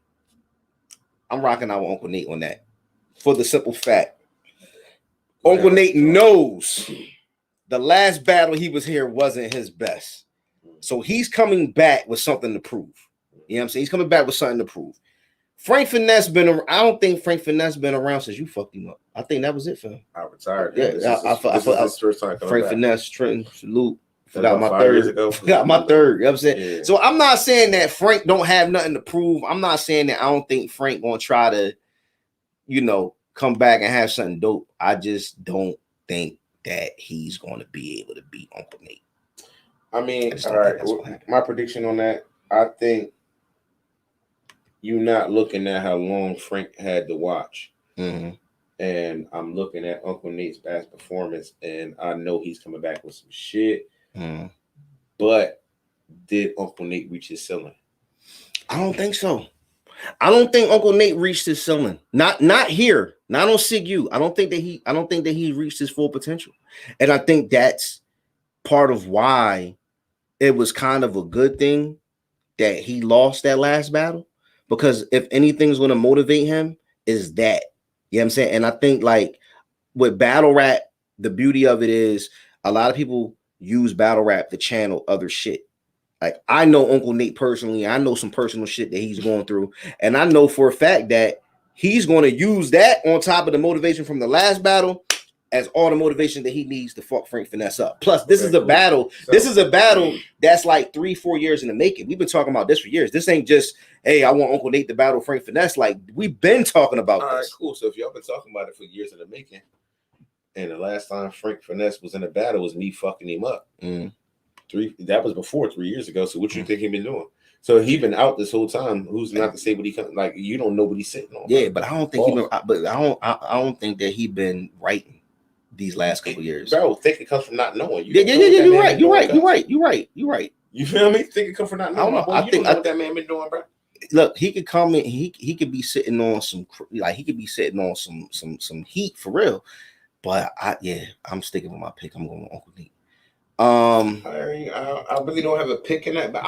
I'm rocking out with Uncle Nate on that for the simple fact. Uncle Nate knows the last battle he was here wasn't his best. So he's coming back with something to prove. You know what I'm saying? He's coming back with something to prove. Frank Finesse I don't think Frank Finesse been around since you fucked him up. I think that was it for him. I retired. Yeah, this is first time Frank Finesse, Trenton, salute. Forgot my third. You know what I'm saying? Yeah. So I'm not saying that Frank don't have nothing to prove. I'm not saying that I don't think Frank gonna try to, come back and have something dope. I just don't think that he's going to be able to beat Uncle Nate. I mean, all right. My prediction on that, I think you're not looking at how long Frank had to watch. Mm-hmm. And I'm looking at Uncle Nate's past performance, and I know he's coming back with some shit. Mm-hmm. But did Uncle Nate reach his ceiling? I don't think so. I don't think Uncle Nate reached his ceiling. Not here. Not on SYIGU. I don't think that he reached his full potential. And I think that's part of why it was kind of a good thing that he lost that last battle. Because if anything's going to motivate him, is that. You know what I'm saying? And I think like with battle rap, the beauty of it is a lot of people use battle rap to channel other shit. Like I know Uncle Nate personally. I know some personal shit that he's going through. And I know for a fact that he's going to use that on top of the motivation from the last battle as all the motivation that he needs to fuck Frank Finesse up. Plus, this is a battle. This is a battle that's like 3-4 years in the making. We've been talking about this for years. This ain't just, hey, I want Uncle Nate to battle Frank Finesse. Like, we've been talking about this. All right, cool. So if y'all been talking about it for years in the making, and the last time Frank Finesse was in a battle was me fucking him up. That was before 3 years ago. So what you think he been doing? So he been out this whole time. Who's not to say what he like? You don't know what he's sitting on. Yeah, but I don't think he been. But I don't think that he been writing these last couple years. Bro, think it comes from not knowing. Yeah. You're right. You feel me? Think it comes from not knowing. I don't know. What that man been doing, bro. Look, he could come in. He could be sitting on some some heat for real. But I'm sticking with my pick. I'm going with Uncle Nate. I really don't have a pick in that, but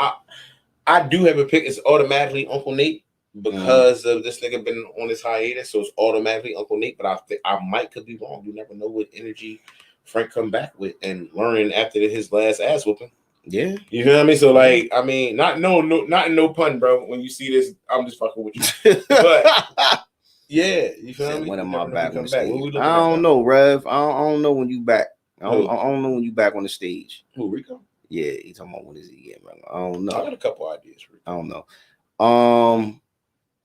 I do have a pick. It's automatically Uncle Nate because of this nigga been on this hiatus, so it's automatically Uncle Nate. But I think I could be wrong. You never know what energy Frank come back with and learning after his last ass whooping. Yeah, you feel me? So like, I mean, not no pun, bro. When you see this, I'm just fucking with you. But Yeah, you feel me? When am You I never know back when on he the come back. When stage? we looking I at don't now? know, Rev. I don't know when you back. I Who? don't know when you back on the stage. Who, Rico? Yeah, he talking about when is he getting back? I don't I know. got a couple ideas. Rico. I don't know.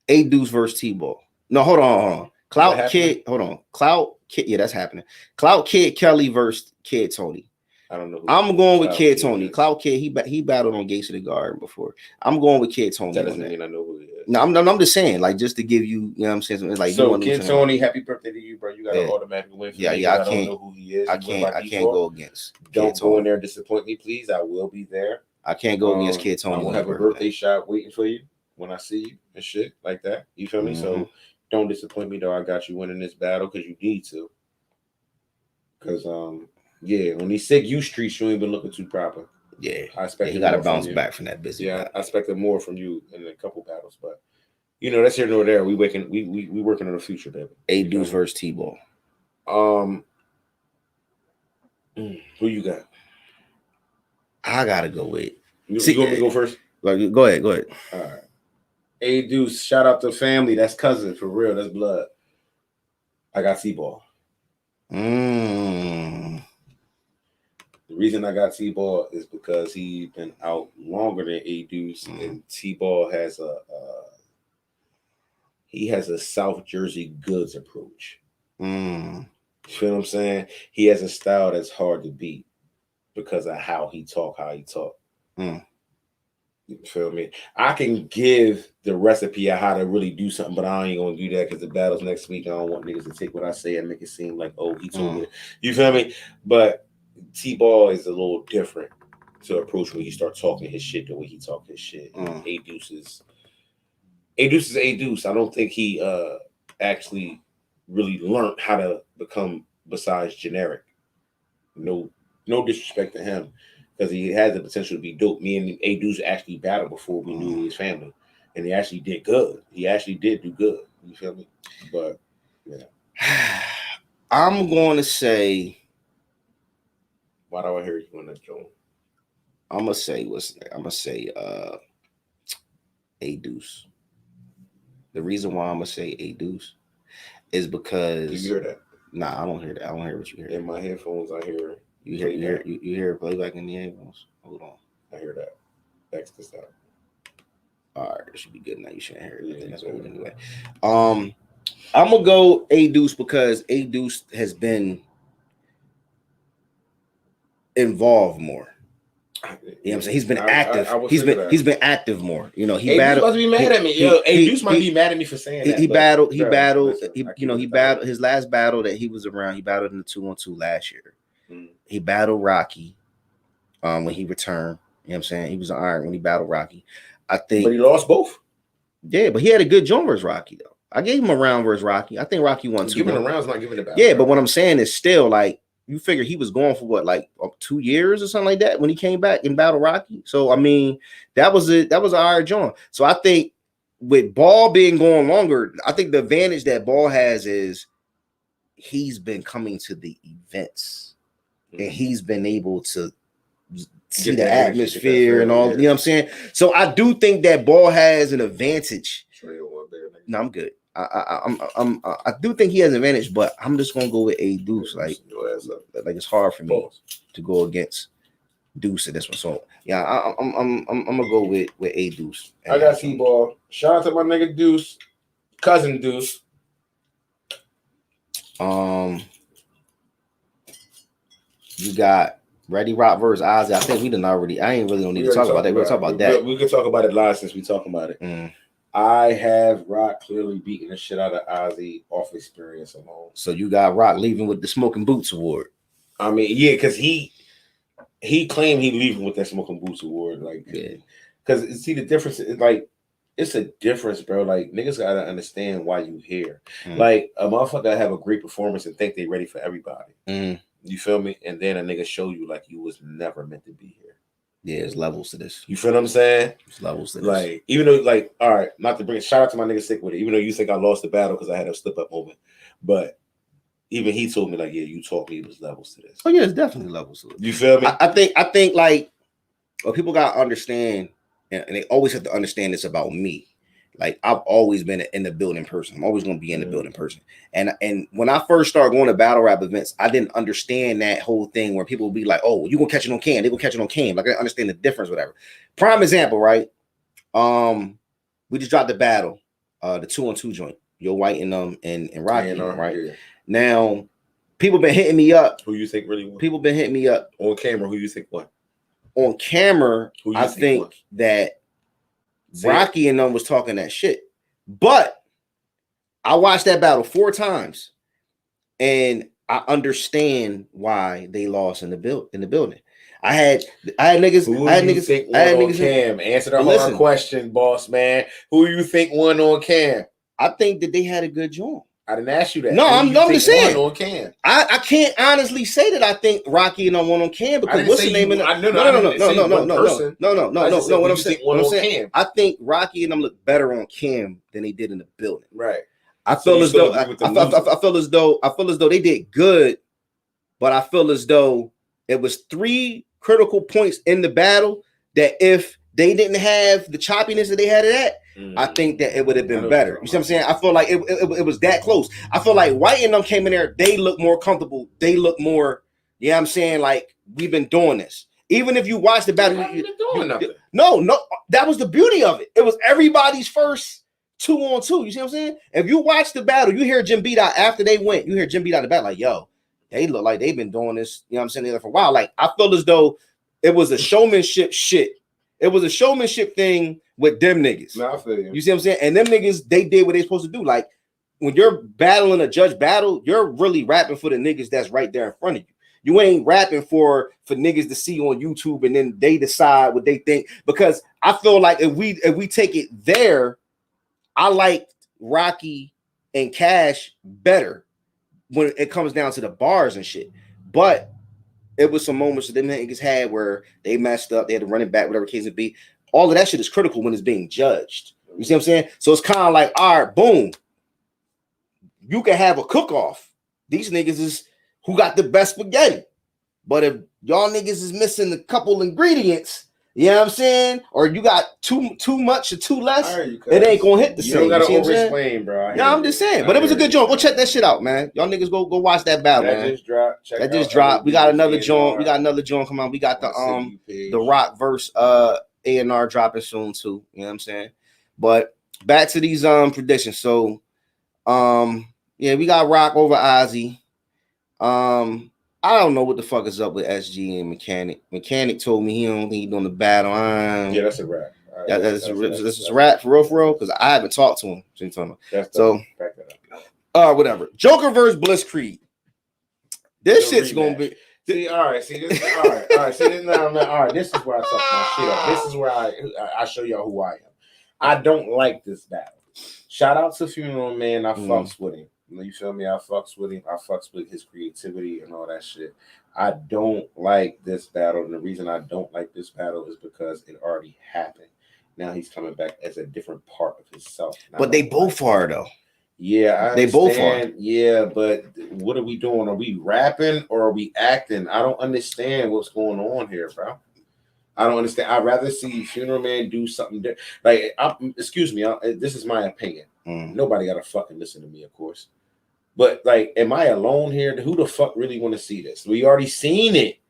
A Deuce versus T-Ball. No, hold on. Clout Kid. Hold on. Clout Kid. Yeah, that's happening. Clout Kid Kelly versus Kid Tony. I don't know. I'm going with Clout Kid Kid Tony. is. Clout Kid. He battled on Gates of the Garden before. I'm going with Kid Tony. That doesn't mean I know who he is. No, I'm just saying, like, just to give you, you know what I'm saying? Like, so Kid Tony, happy birthday to you, bro. You got an automatic win for me. I don't know who he is. I can't go against. Don't go in there and disappoint me, please. I will be there. I can't go against Kid Tony. I'm gonna have a birthday shot waiting for you when I see you and shit like that. You feel me? So don't disappoint me, though. I got you winning this battle because you need to. Because yeah, on these SYIGU streets, you ain't been looking too proper. Yeah, I expect you got to bounce back from that busy. Yeah, I expected more from you in a couple battles, but you know that's here nor there. We working on the future, baby. A Deuce versus T-Ball. Who you got? I gotta go with. You want me to go first? Like, go ahead. All right. A Deuce, shout out to family. That's cousin for real. That's blood. I got T-Ball. The reason I got T-Ball is because he's been out longer than A Deuce, and T-Ball has a South Jersey goods approach. You feel what I'm saying? He has a style that's hard to beat because of how he talk. You feel me? I can give the recipe of how to really do something, but I ain't gonna do that because the battle's next week. I don't want niggas to take what I say and make it seem like, oh, he told me. You feel me? But T-Ball is a little different to approach when you start talking his shit the way he talk his shit. A Deuce is A Deuce. I don't think he actually really learned how to become besides generic. No disrespect to him, because he has the potential to be dope. Me and A Deuce actually battled before we knew his family, and he actually did good. He actually did do good. You feel me? But yeah, I'm going to say. Why do I hear you on that, Joe? I'm gonna say A Deuce. The reason why I'm gonna say A Deuce is because you hear that? Nah, I don't hear that. I don't hear what you hear. In my headphones, I hear. You hear playback in the headphones. Hold on. I hear that. X this out. All right, it should be good now. You shouldn't hear it. I think that's old anyway. I'm gonna go A Deuce because A Deuce has been involved more. You know what I'm saying? He's been active. He's been active more. You know, he battled. A Deuce must be mad at me. Yo, A Deuce might be mad at me for saying that. He battled. His last battle that he was around. He battled in the 2-on-2 last year. He battled Rocky. When he returned, you know what I'm saying? He was an iron when he battled Rocky. I think. But he lost both. Yeah, but he had a good joint versus Rocky though. I gave him a round versus Rocky. I think Rocky won 2. Giving a round's not giving a battle. Yeah, but what I'm saying is still like. You figure he was going for what, like 2 years or something like that when he came back and battled Rocky. So I mean, that was an iron joint. So I think with Ball being going longer, I think the advantage that Ball has is he's been coming to the events and he's been able to see the atmosphere and all. You know what I'm saying? So I do think that Ball has an advantage. No, I'm good. I do think he has an advantage, but I'm just gonna go with A Deuce. Like it's hard for me to go against Deuce at this one. So yeah, I'm gonna go with A Deuce. I got T-Ball. Shout out to my nigga Deuce, cousin Deuce. You got Ready Rock versus Ozzy. I think we didn't already. I ain't really don't need to talk about that. We'll talk about that. We can talk about it live since we talking about it. I have Rock clearly beating the shit out of Ozzy off experience alone. So you got Rock leaving with the Smoking Boots Award. I mean, yeah, because he claimed he leaving with that Smoking Boots Award. Like, yeah. Because see the difference is like it's a difference, bro. Like niggas gotta understand why you here. Like a motherfucker have a great performance and think they ready for everybody. You feel me? And then a nigga show you like you was never meant to be here. Yeah, there's levels to this. You feel what I'm saying? There's levels to this. Like, even though, like, all right, not to bring shout out to my nigga Sick with it, even though you think I lost the battle because I had a slip up moment. But even he told me, like, yeah, you taught me it was levels to this. Oh, yeah, it's definitely levels to it. You feel me? I think like what people gotta understand, and they always have to understand this about me. Like I've always been in the building person. I'm always gonna be in the building person. And when I first started going to battle rap events, I didn't understand that whole thing where people would be like, "Oh, you gonna catch it on cam? They gonna catch it on cam." Like I didn't understand the difference, whatever. Prime example, right? We just dropped the battle, the 2-on-2 joint, Yo White and Rocky, right? Yeah. Now, people been hitting me up. Who you think really won? People been hitting me up on camera. Who you think won? On camera, I think that Rocky and them was talking that shit, but I watched that battle 4 times, and I understand why they lost in the building. I had niggas. Who I had niggas. Think won on cam? Answer the hard question, boss man. Who you think won on cam? I think that they had a good joint. I didn't ask you that. No, I'm just saying. On cam? I can't honestly say that I think Rocky and I won on cam because what's the name of it? No. What I'm saying, I think Rocky and them look better on cam than they did in the building. Right. I feel as though they did good, but I feel as though it was 3 critical points in the battle that if they didn't have the choppiness that they had it at, I think that it would have been better. You see what I'm saying? I feel like it was that close. I feel like White and them came in there, they look more comfortable. They look more, you know what I'm saying? Like, we've been doing this. Even if you watch the battle, no, that was the beauty of it. It was everybody's first 2-on-2. You see what I'm saying? If you watch the battle, you hear Jim beat out after they went, you hear Jim beat out the battle like, yo, they look like they've been doing this, you know what I'm saying, for a while. Like, I feel as though it was a showmanship shit. It was a showmanship thing with them niggas. No, I feel you. You see what I'm saying? And them niggas, they did what they supposed to do. Like, when you're battling a judge battle, you're really rapping for the niggas that's right there in front of you. You ain't rapping for niggas to see on YouTube and then they decide what they think. Because I feel like if we take it there, I like Rocky and Cash better when it comes down to the bars and shit. But it was some moments that them niggas had where they messed up, they had to run it back, whatever case it be. All of that shit is critical when it's being judged. You see what I'm saying? So it's kind of like, all right, boom. You can have a cook-off. These niggas is who got the best spaghetti. But if y'all niggas is missing a couple ingredients, you know what I'm saying? Or you got too much or too less, it ain't gonna hit the same. You don't gotta over-explain, bro. No, I'm just saying. But it was a good joint. Go check that shit out, man. Y'all niggas go watch that battle, man. That just dropped. We got another joint. We got another joint come on. We got the Rock verse A&R dropping soon too. You know what I'm saying? But back to these predictions. So yeah, we got Rock over Ozzy. I don't know what the fuck is up with SG and Mechanic. Mechanic told me he don't think he's doing the battle. Yeah, that's a wrap. Right, this is a wrap for real, because I haven't talked to him. So back that up. Whatever. Joker versus Bliss Creed. This shit's gonna be. See, all right. See, this. All right. See, this. All right. This is where I talk my shit up. This is where I show y'all who I am. I don't like this battle. Shout out to Funeral Man. I fucks with him. You feel me? I fucks with him. I fucks with his creativity and all that shit. I don't like this battle. And the reason I don't like this battle is because it already happened. Now he's coming back as a different part of himself. But they both are, though. Yeah, they both are. Yeah, but what are we doing? Are we rapping or are we acting? I don't understand what's going on here, bro. I don't understand. I'd rather see Funeral Man do something different. Like, excuse me, this is my opinion. Nobody got to fucking listen to me, of course. But like, am I alone here? Who the fuck really want to see this? We already seen it.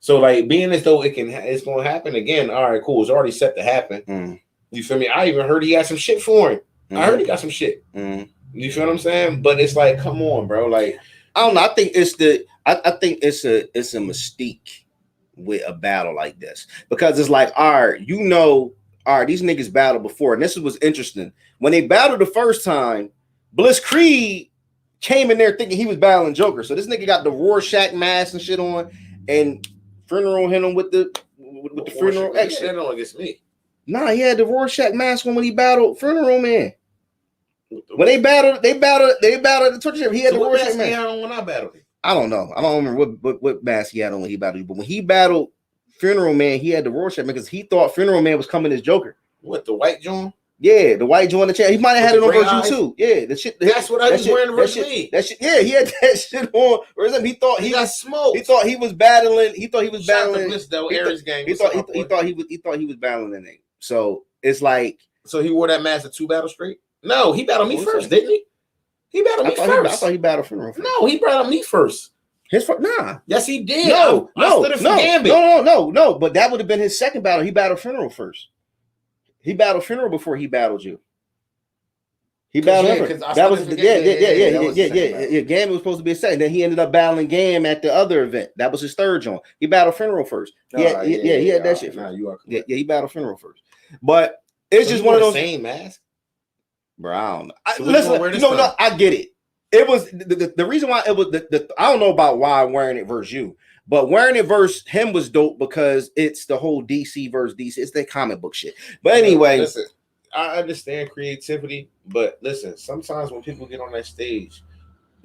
So like, being as though it's going to happen again. All right, cool. It's already set to happen. You feel me? I even heard he had some shit for him. I heard he got some shit. You feel what I'm saying? But it's like, come on, bro. Like, I don't know. I think it's a mystique with a battle like this, because it's like, all right, these niggas battled before, and this was interesting. When they battled the first time, Bliss Creed came in there thinking he was battling Joker. So this nigga got the Rorschach mask and shit on, and Funeral hit him with the Funeral X shit. That don't against me. Nah, he had the Rorschach mask on when he battled Funeral Man. When they battled the torture chamber, he had the Rorschach mask. When I battled him, I don't know. I don't remember what mask he had on when he battled. But when he battled Funeral Man, he had the Rorschach because he thought Funeral Man was coming as Joker. What, the white John? Yeah, the white joint. He might have had it on verse you too. Yeah, the shit. That's what I was wearing verse me. That shit. Yeah, he had that shit on. He thought he got smoked. He thought he was battling. He thought he was battling. Bliss, though, Aaron's gang. He thought he was battling the name. So it's like, So he wore that mask at 2 battles straight? No, he battled me first, didn't he? He battled me first. I thought he battled Funeral first. No, he battled me first. Nah. Yes, he did. No. But that would have been his second battle. He battled Funeral first. He battled Funeral before he battled you. He battled him. That was Gam was supposed to be a second. Then he ended up battling Gam at the other event. That was his third joint. He battled Funeral first. He had that shit. Nah, you are correct. Yeah, he battled Funeral first. But it's just one of those same mask. Bro, I don't know. Listen, I get it. It was the reason why it was I don't know about why I'm wearing it versus you, but wearing it versus him was dope because it's the whole DC versus DC. It's the comic book shit. But anyway, listen, I understand creativity, but listen, sometimes when people get on that stage,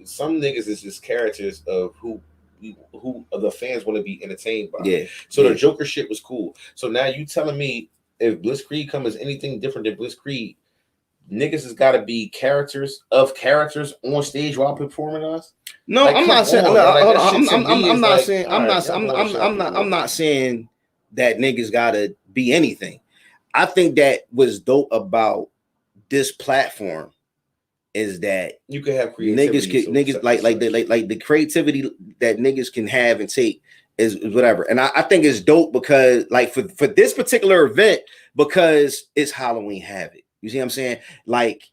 some niggas is just characters of who the fans want to be entertained by. Yeah. So the Joker shit was cool. So now you telling me if Blitzkrieg comes as anything different than Blitzkrieg, niggas has got to be characters on stage while performing us? No, like, I'm not saying. I'm not saying that niggas got to be anything. I think that was dope about this platform is that you can have creativity. Niggas like the creativity that niggas can have and take is whatever. And I think it's dope because like for this particular event, because it's Halloween Havoc. You see what I'm saying? Like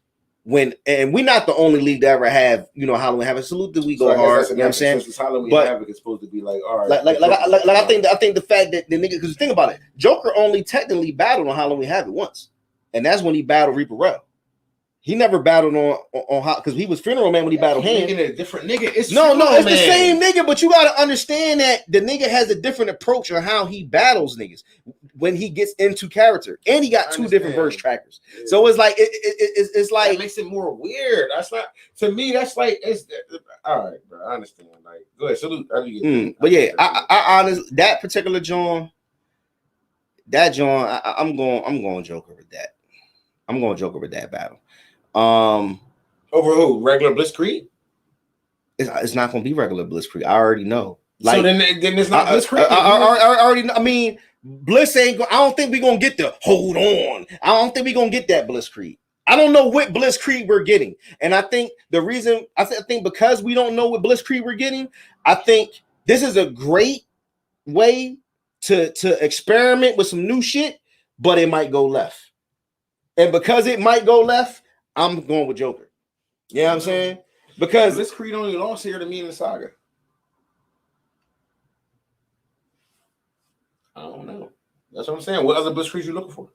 we're not the only league to ever have, Halloween Havoc. Salute that we go hard. You know what I'm saying? Since Halloween Havoc is supposed to be like, all right. I think the fact that the nigga, because think about it, Joker only technically battled on Halloween Havoc once, and that's when he battled Reaper Rel. He never battled on because he was Funeral Man when he battled him. A different nigga. It's the same nigga, but you gotta understand that the nigga has a different approach on how he battles niggas when he gets into character, and he got two different verse trackers. Yeah. So it's like it's like that makes it more weird. That's not to me. That's like it's all right, bro. I understand. Like, go ahead, salute. But yeah, I honestly that particular John, I'm going Joker with that. I'm going Joker with that battle. Over who? Regular Blitzkrieg? It's not going to be regular Blitzkrieg. I already know. Like, so then it's not Blitzkrieg. I already know. I mean, Bliss ain't. I don't think we're gonna get the hold on. I don't think we're gonna get that Blitzkrieg. I don't know what Blitzkrieg we're getting, and I think the reason I think because we don't know what Blitzkrieg we're getting, I think this is a great way to experiment with some new shit, but it might go left. And because it might go left, I'm going with Joker. You know what I'm saying? Because Blitzkrieg only lost here to me in the saga. I don't know. That's what I'm saying. What other Blitzkrieg you looking for?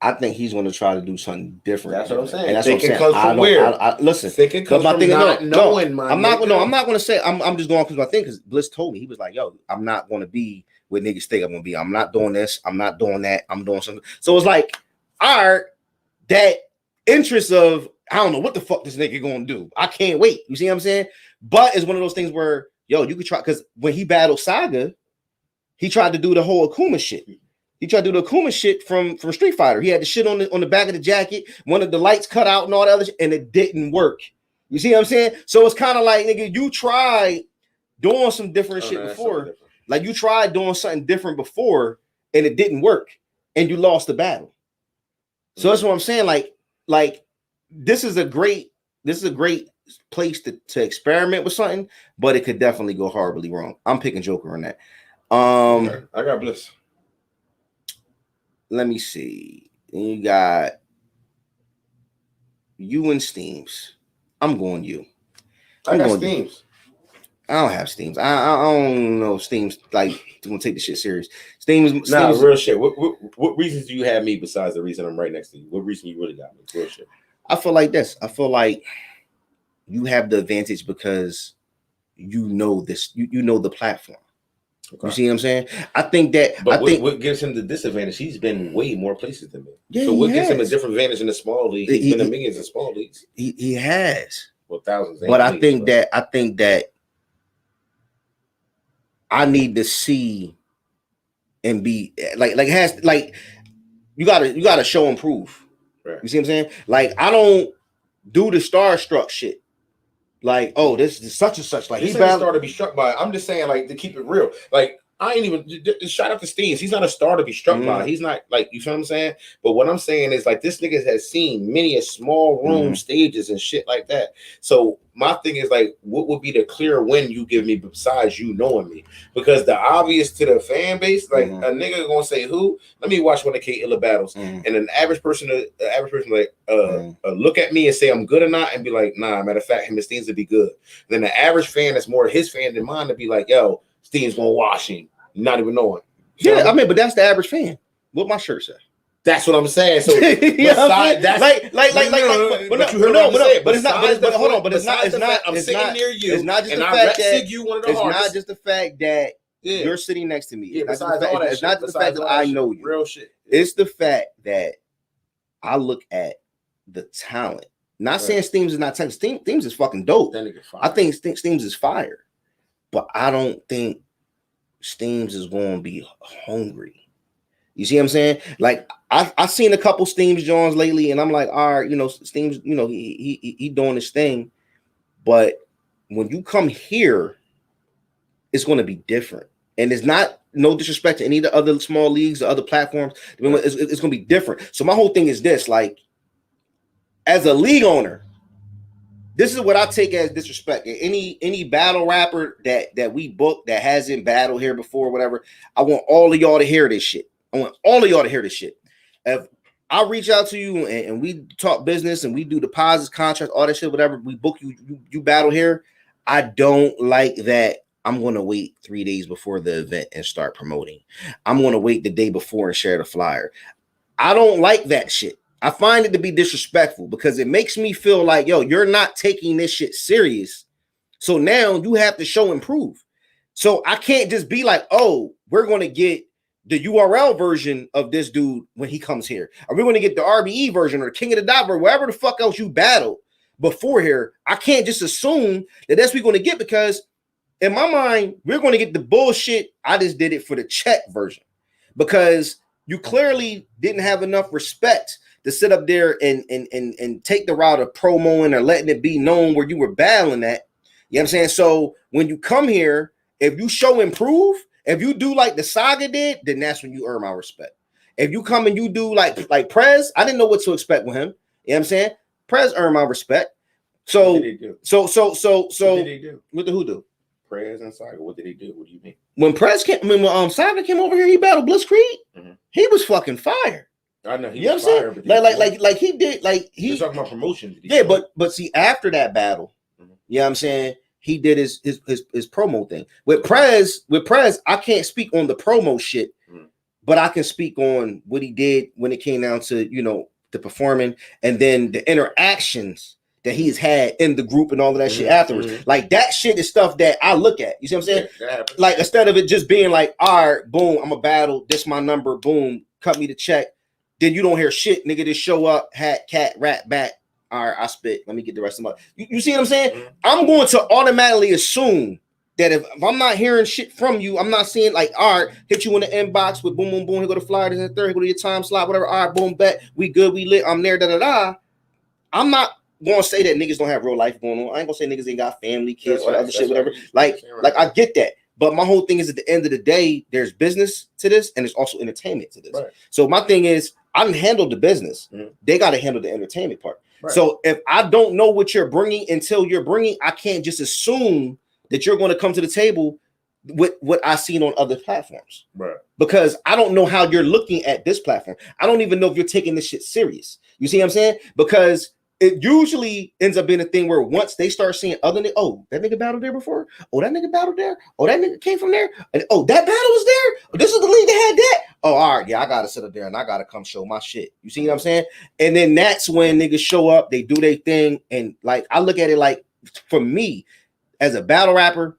I think he's going to try to do something different. That's what I'm saying. And that's what I'm saying. Listen, because my thing I'm not going to say. I'm just going because my thing. Because Bliss told me, he was like, "Yo, I'm not going to be with niggas think I'm going to be. I'm not doing this. I'm not doing that. I'm doing something." So it's like, all right, that interest of I don't know what the fuck this nigga going to do. I can't wait. You see what I'm saying? But it's one of those things where you could try because when he battled Saga, he tried to do the whole Akuma shit. He tried to do the Akuma shit from Street Fighter. He had the shit on the back of the jacket, one of the lights cut out and all that other shit, and it didn't work. You see what I'm saying? So it's kind of like, nigga, you tried doing some different shit before. Different. Like you tried doing something different before, and it didn't work, and you lost the battle. So that's what I'm saying. Like this is a great place to experiment with something, but it could definitely go horribly wrong. I'm picking Joker on that. Okay. I got Bliss. Let me see. Then you got you and Steams. I'm going you. I got Steams. I don't have Steams. I don't know if Steams like gonna take the shit serious. Steams. Nah, real shit. What reasons do you have me besides the reason I'm right next to you? What reason you really got me? Real shit. I feel like this. I feel like you have the advantage because you know this. You know the platform. Okay. You see what I'm saying? I think that. But what gives him the disadvantage? He's been way more places than me. Yeah, so what gives him a different advantage in the small league? He's been in millions of small leagues. He has. Well, thousands. But I think that I need to see and be like you gotta show and prove. Right. You see what I'm saying? Like I don't do the starstruck shit. Like, oh, this is such and such. Like he started to be struck by it. I'm just saying, like, to keep it real. Like, I ain't even shout out to Steens. He's not a star to be struck by. He's not like, you feel what I'm saying? But what I'm saying is like this nigga has seen many a small room stages and shit like that. So my thing is like, what would be the clear win you give me besides you knowing me? Because the obvious to the fan base, like a nigga gonna say who? Let me watch one of K Illa battles, and an average person like look at me and say I'm good or not, and be like, nah. Matter of fact, him and Steens would be good. Then the average fan that's more his fan than mine to be like, yo, Steens gonna wash him, not even knowing. Yeah, I mean, but that's the average fan. What my shirt say? That's what I'm saying. So besides, that's but you heard what I'm saying. But it's not. But hold on. But it's not. I'm sitting near you. It's not just the fact that SYIGU one of the hardest. It's not just the fact that you're sitting next to me. Yeah, besides all that. It's not the fact that I know you. Real shit. It's the fact that I look at the talent. Not saying Steams is not talented. Steams is fucking dope. I think Steams is fire, but I don't think Steams is going to be hungry. You see what I'm saying? Like I've seen a couple Steams Jones lately, and I'm like, all right, you know, Steams, you know, he doing his thing, but when you come here, it's going to be different, and it's not no disrespect to any of the other small leagues, or other platforms. I mean, it's going to be different. So my whole thing is this: like, as a league owner, this is what I take as disrespect. Any battle rapper that we book that hasn't battled here before, whatever, I want all of y'all to hear this shit. I want all of y'all to hear this shit. If I reach out to you and we talk business and we do deposits, contracts, all that shit, whatever, we book you battle here, I don't like that. I'm going to wait 3 days before the event and start promoting. I'm going to wait the day before and share the flyer. I don't like that shit. I find it to be disrespectful because it makes me feel like, yo, you're not taking this shit serious. So now you have to show and prove. So I can't just be like, oh, we're going to get the URL version of this dude when he comes here. Are we going to get the RBE version or the King of the Dot or whatever the fuck else you battled before here? I can't just assume that that's what we're going to get, because in my mind, we're going to get the bullshit. I just did it for the check version because you clearly didn't have enough respect to sit up there and take the route of promoing or letting it be known where you were battling at. You know what I'm saying? So when you come here, if you show and prove, if you do like the Saga did, then that's when you earn my respect. If you come and you do like Prez, I didn't know what to expect with him. You know what I'm saying? Prez earned my respect. So what did he do? So what did he do? What did who do? Prez and Saga. What did he do? What do you mean? When Saga came over here, he battled Blitzkrieg. He was fucking fire. I know he was fire, like he did, like he. You're talking about promotion. Yeah, but see, after that battle, you know what I'm saying, he did his promo thing. With Prez, I can't speak on the promo shit, but I can speak on what he did when it came down to, you know, the performing and then the interactions that he's had in the group and all of that shit afterwards. Like that shit is stuff that I look at. You see what I'm saying? Yeah, like instead of it just being like, all right, boom, I'm a battle, this my number, boom, cut me the check. Then you don't hear shit, nigga. Just show up, hat, cat, rat, back. All right, I spit. Let me get the rest of my. You see what I'm saying? I'm going to automatically assume that if I'm not hearing shit from you, I'm not seeing like, all right, hit you in the inbox with boom, boom, boom. Here go the flyer, this and third. Here go to your time slot, whatever. All right, boom, bet. We good, we lit. I'm there, da da da. I'm not going to say that niggas don't have real life going on. I ain't gonna say niggas ain't got family, kids, or other shit, whatever. Like I get that. But my whole thing is at the end of the day, there's business to this and there's also entertainment to this. Right. So my thing is, I done handled the business. They got to handle the entertainment part. Right. So if I don't know what you're bringing until you're bringing, I can't just assume that you're going to come to the table with what I've seen on other platforms. Right. Because I don't know how you're looking at this platform. I don't even know if you're taking this shit serious. You see what I'm saying? Because it usually ends up being a thing where once they start seeing other niggas, oh, that nigga battled there before. Oh, that nigga battled there. Oh, that nigga came from there. And oh, that battle was there. Oh, this is the league that had that. Oh, all right, yeah, I gotta sit up there and I gotta come show my shit. You see what I'm saying? And then that's when niggas show up, they do their thing, and like I look at it like, for me, as a battle rapper,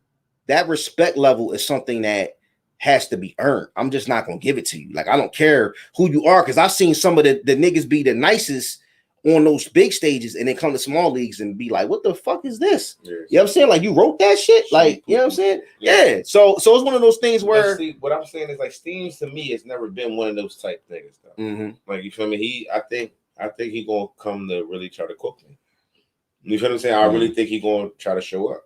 that respect level is something that has to be earned. I'm just not gonna give it to you. Like I don't care who you are, because I've seen some of the niggas be the nicest on those big stages and then come to small leagues and be like, what the fuck is this? Yes. You know what I'm saying? Like you wrote that shit? Like, you know what I'm saying? Yeah. So it's one of those things where what I'm saying is like Steams to me has never been one of those type niggas though. Like you feel me? I think he gonna come to really try to cook me. You feel what I'm saying? I really think he gonna try to show up.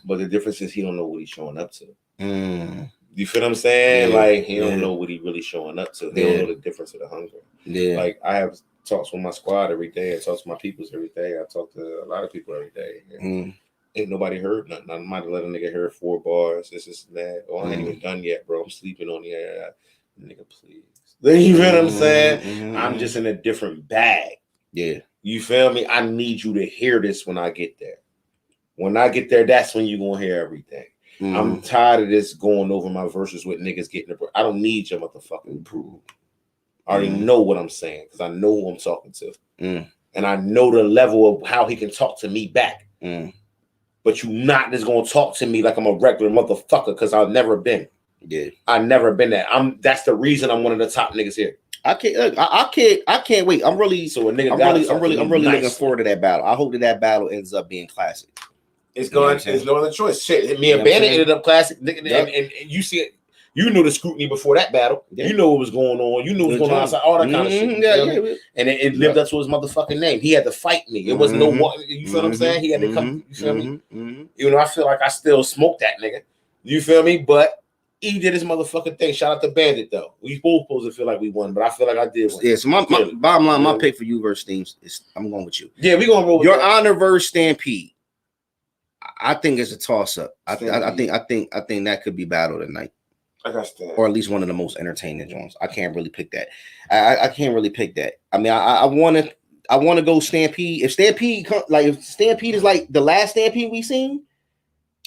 But the difference is he don't know what he's showing up to. You feel what I'm saying? Yeah, Like he don't know what he really showing up to. He don't know the difference of the hunger. Yeah. Like I have talks with my squad every day. I talk to my peoples every day. I talk to a lot of people every day. Ain't nobody heard nothing. I might have let a nigga hear 4 bars. This is that. Oh, I ain't even done yet, bro. I'm sleeping on the air. Nigga, please. You feel what I'm saying? I'm just in a different bag. Yeah. You feel me? I need you to hear this when I get there. When I get there, that's when you're gonna hear everything. I'm tired of this going over my verses with niggas getting the. I don't need your motherfucking proof. I already know what I'm saying because I know who I'm talking to. And I know the level of how he can talk to me back. But you not just gonna talk to me like I'm a regular motherfucker because I've never been. Yeah. I've never been that. That's the reason I'm one of the top niggas here. I can't wait. I'm really looking forward to that battle. I hope that battle ends up being classic. It's going. There's no other choice. Shit, me and Bandit ended up classic, and you see it. You knew the scrutiny before that battle. Yeah. You know what was going on. You knew what was going on outside. All that kind of shit. And it lived up to his motherfucking name. He had to fight me. It was no one. You feel what I'm saying? He had to come. You feel me? Even though I feel like I still smoked that nigga. You feel me? But he did his motherfucking thing. Shout out to Bandit though. We both supposed to feel like we won, but I feel like I did win. Yeah. So my bottom line, my pick for you versus Steams is I'm going with you. Yeah, we gonna roll with Your Honor versus Stampede. I think it's a toss up. I think that could be battle tonight. I got that. Or at least one of the most entertaining ones. I can't really pick that. I can't really pick that. I mean, I want to go Stampede. If Stampede is like the last Stampede we seen,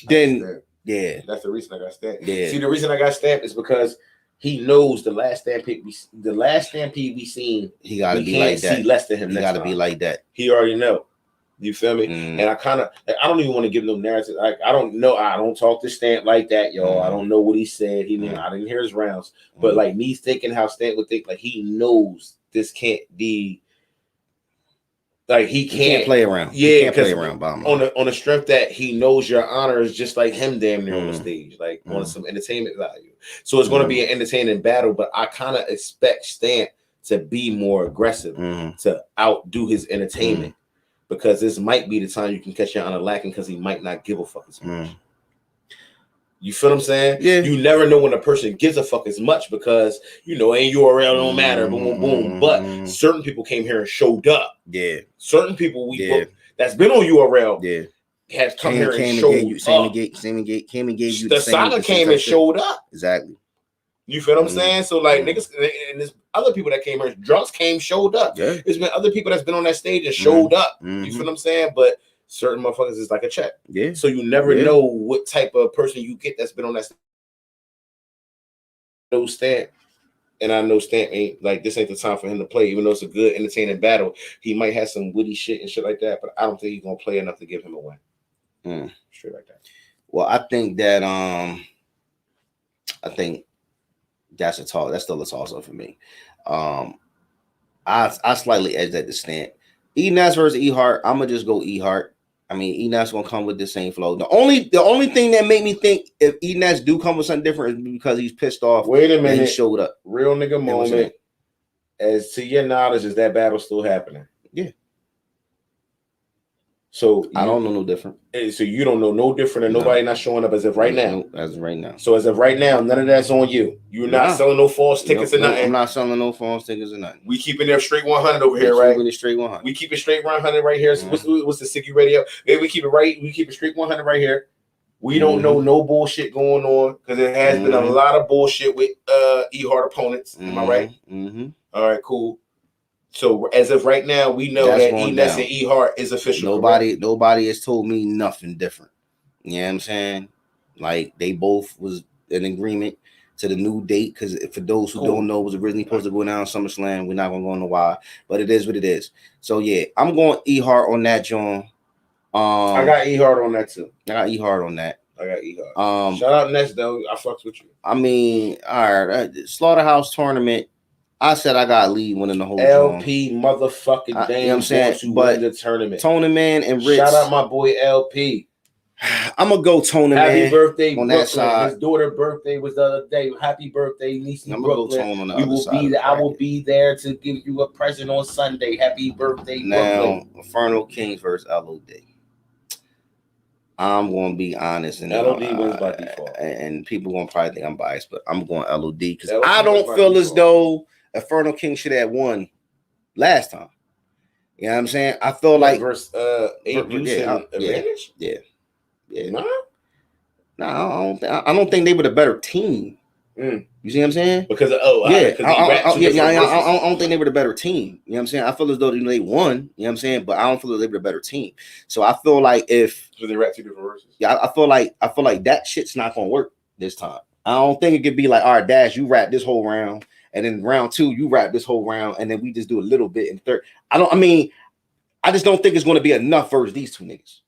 then yeah, that's the reason I got stamped. Yeah. See, the reason I got stamped is because he knows the last Stampede we seen. He got to be like that. See less than him. He got to be like that. He already know. You feel me? And I don't even want to give no narrative. I don't know. I don't talk to Stamp like that, y'all. I don't know what he said. I didn't hear his rounds. But like me thinking how Stamp would think, like he knows this can't be. Like he can't play around. Yeah, he can't play around. On the strength that he knows Your Honor is just like him, damn near on the stage, like on some entertainment value. So it's going to be an entertaining battle. But I kind of expect Stamp to be more aggressive, to outdo his entertainment. Because this might be the time you can catch Your Honor lacking because he might not give a fuck as much. You feel what I'm saying? Yeah. You never know when a person gives a fuck as much because, ain't URL don't matter, boom, boom, boom. But certain people came here and showed up. Yeah. Certain people that's been on URL have come here and showed up. Came and gave you the saga came and showed up. Exactly. You feel what I'm saying? So like niggas and there's other people that came here, drunks came, showed up. Yeah. There's been other people that's been on that stage and showed up. You feel what I'm saying? But certain motherfuckers is like a check. Yeah. So you never know what type of person you get that's been on that stage. No Stamp. And I know Stamp ain't like this ain't the time for him to play, even though it's a good entertaining battle. He might have some witty shit and shit like that, but I don't think he's gonna play enough to give him a win. Straight like that. Well, I think that that's still a toss up for me. I slightly edged at the Stamp. E-Nas versus E-Heart. I'm gonna just go E-Heart. I mean, E-Nas gonna come with the same flow. The only thing that made me think if E-Nas do come with something different is because he's pissed off. Wait a minute, he showed up. Real nigga moment. As to your knowledge, is that battle still happening? Yeah. So I don't know no different. So you don't know no different, and nobody not showing up as of right now. No, as of right now. So as of right now, none of that's on you. You're not selling no false tickets or nothing. I'm not selling no false tickets or nothing. We keeping it straight 100 over here, right? It straight 100. We keep it straight 100 right here. What's the SYIGU radio? Hey, we keep it right. We keep it straight 100 right here. We don't know no bullshit going on because there has been a lot of bullshit with E-Heart opponents. Am I right? All right, cool. So as of right now, we know that E-Nas and E-Heart is official. Nobody has told me nothing different. You know what I'm saying? Like they both was in agreement to the new date because for those who don't know, it was originally supposed to go down SummerSlam. We're not gonna go into why, but it is what it is. So yeah, I'm going E-Heart on that, John. I got E-Heart on that too. I got E-Heart on that. I got E-Heart. Shout out Ness though. I fucks with you. I mean, all right, Slaughterhouse tournament. I said I got lead winning the whole LP motherfucking damn. You know what I'm saying? But the tournament. Tony Man and Rich. Shout out my boy LP. I'm gonna go Tony Man. Happy birthday on Brooklyn. That side. His daughter's birthday was the other day. Happy birthday, niece. I'm gonna go Tone on the other side. I will be there to give you a present on Sunday. Happy birthday, now, Brooklyn. Inferno Kings versus LOD. I'm going to be honest, and LOD wins by default. And people going to probably think I'm biased, but I'm going LOD because LOD I don't wins by feel as default. though Inferno King should have won last time. You know what I'm saying? I feel like versus Advantage. Yeah. Nah. No, I don't think they were the better team. You see what I'm saying? Because I don't think they were the better team. You know what I'm saying? I feel as though they won. You know what I'm saying? But I don't feel as though they were the better team. So I feel like if they rap 2 different verses. Yeah, I feel like that shit's not gonna work this time. I don't think it could be like, all right, Dash, you rap this whole round, and then round 2 you rap this whole round, and then we just do a little bit in third. I just don't think it's gonna be enough versus these two niggas.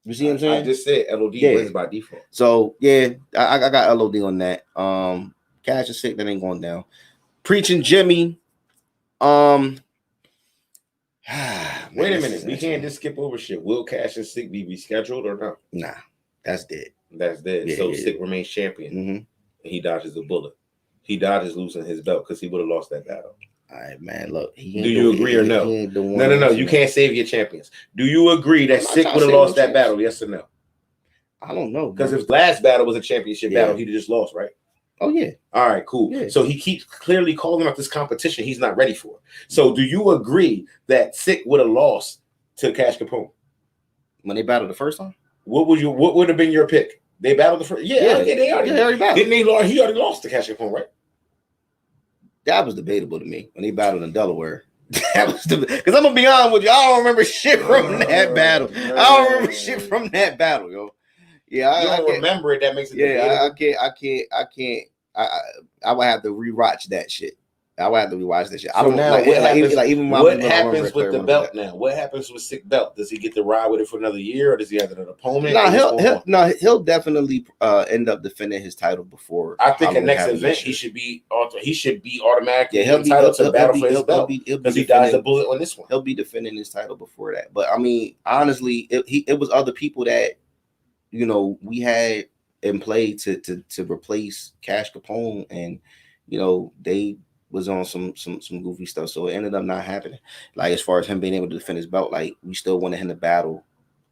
You see what I'm saying? I just said LOD wins by default. So yeah, I got LOD on that. Cash is sick, that ain't going down. Preaching Jimmy. Wait a minute, we can't just skip over shit. Will Cash and Sick be rescheduled or not? Nah, that's dead. That's dead. So Sick remains champion, and he dodges a bullet. He dodges losing his belt because he would have lost that battle. All right, man. Look, do you agree or no? No. You can't save your champions. Do you agree that Sick would have lost that battle? Yes or no? I don't know. Because if last battle was a championship battle, he'd have just lost, right? Oh, yeah. All right, cool. Yeah. So he keeps clearly calling out this competition he's not ready for. So do you agree that Sick would have lost to Cash Capone? When they battled the first time? What would have been your pick? They battled the first. They already battled. Didn't they? He already lost to Cash Capone, right? That was debatable to me when they battled in Delaware. That was because I'm gonna be honest with you, I don't remember shit from that battle. I don't remember shit from that battle, yo. Yeah, I don't remember it. That makes it. Yeah, I can't. I would have to rewatch that shit. I would have to rewatch that shit. I don't know. What happens with the belt now? What happens with Sick belt? Does he get to ride with it for another year, or does he have an opponent? He'll definitely end up defending his title before. I think the next event he should be automatically entitled to battle for his belt because he dodged the bullet on this one. He'll be defending his title before that. But I mean, honestly, it was other people that we had in play to replace Cash Capone, and they was on some goofy stuff, so it ended up not happening. Like, as far as him being able to defend his belt, like, we still wanted him to battle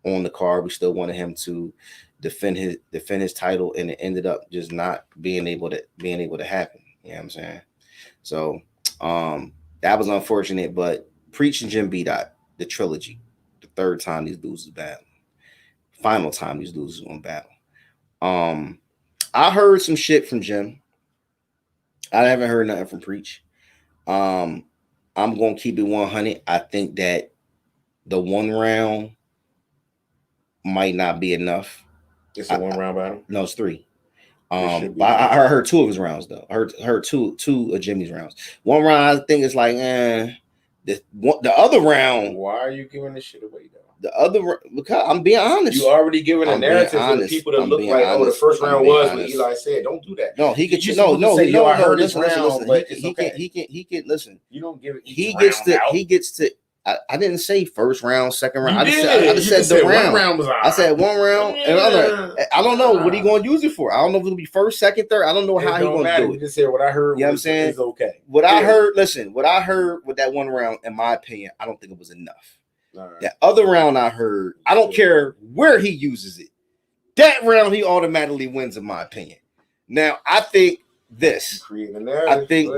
on the card. We still wanted him to defend his title, and it ended up just not being able to happen. You know what I'm saying? So that was unfortunate. But Preach and Jim B. Dot, the trilogy, the third time these dudes is battling. Final time these dudes is going to battle. I heard some shit from Jim. I haven't heard nothing from Preach. I'm going to keep it 100. I think that the 1 round might not be enough. It's a 1 round battle? No, it's 3. But I heard 2 of his rounds, though. I heard two of Jimmy's rounds. 1 round, I think it's like, the other round. Why are you giving this shit away, though? Because I'm being honest. You already given a narrative for the people that look like, the first round was what Eli said. Don't do that. No, he could. I heard this round, but he can listen. You don't give it. He gets to. I didn't say first round, second round. I just said the round. 1 round was I said 1 round, and I don't know what he going to use it for. I don't know if it'll be first, second, third. I don't know how he going to do it. You just said what I heard. You know what I'm saying? It's okay. What I heard with that 1 round, in my opinion, I don't think it was enough. Right. That other round I heard, I don't care where he uses it. That round he automatically wins, in my opinion. Now I think this. I think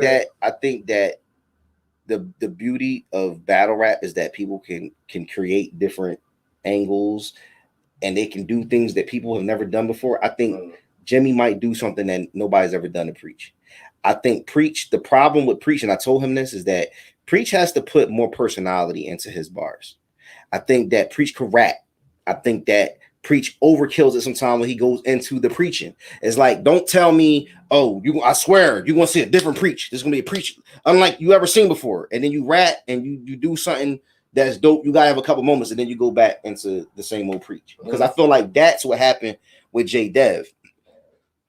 that the beauty of battle rap is that people can create different angles, and they can do things that people have never done before. I think Jimmy might do something that nobody's ever done to Preach. I think Preach. The problem with Preach, and I told him this, is that Preach has to put more personality into his bars. I think that Preach can rap. I think that Preach overkills it sometimes when he goes into the preaching. It's like, don't tell me, I swear, you're going to see a different Preach. There's going to be a Preach unlike you ever seen before. And then you rap and you do something that's dope. You got to have a couple moments, and then you go back into the same old Preach. Because I feel like that's what happened with J Dev.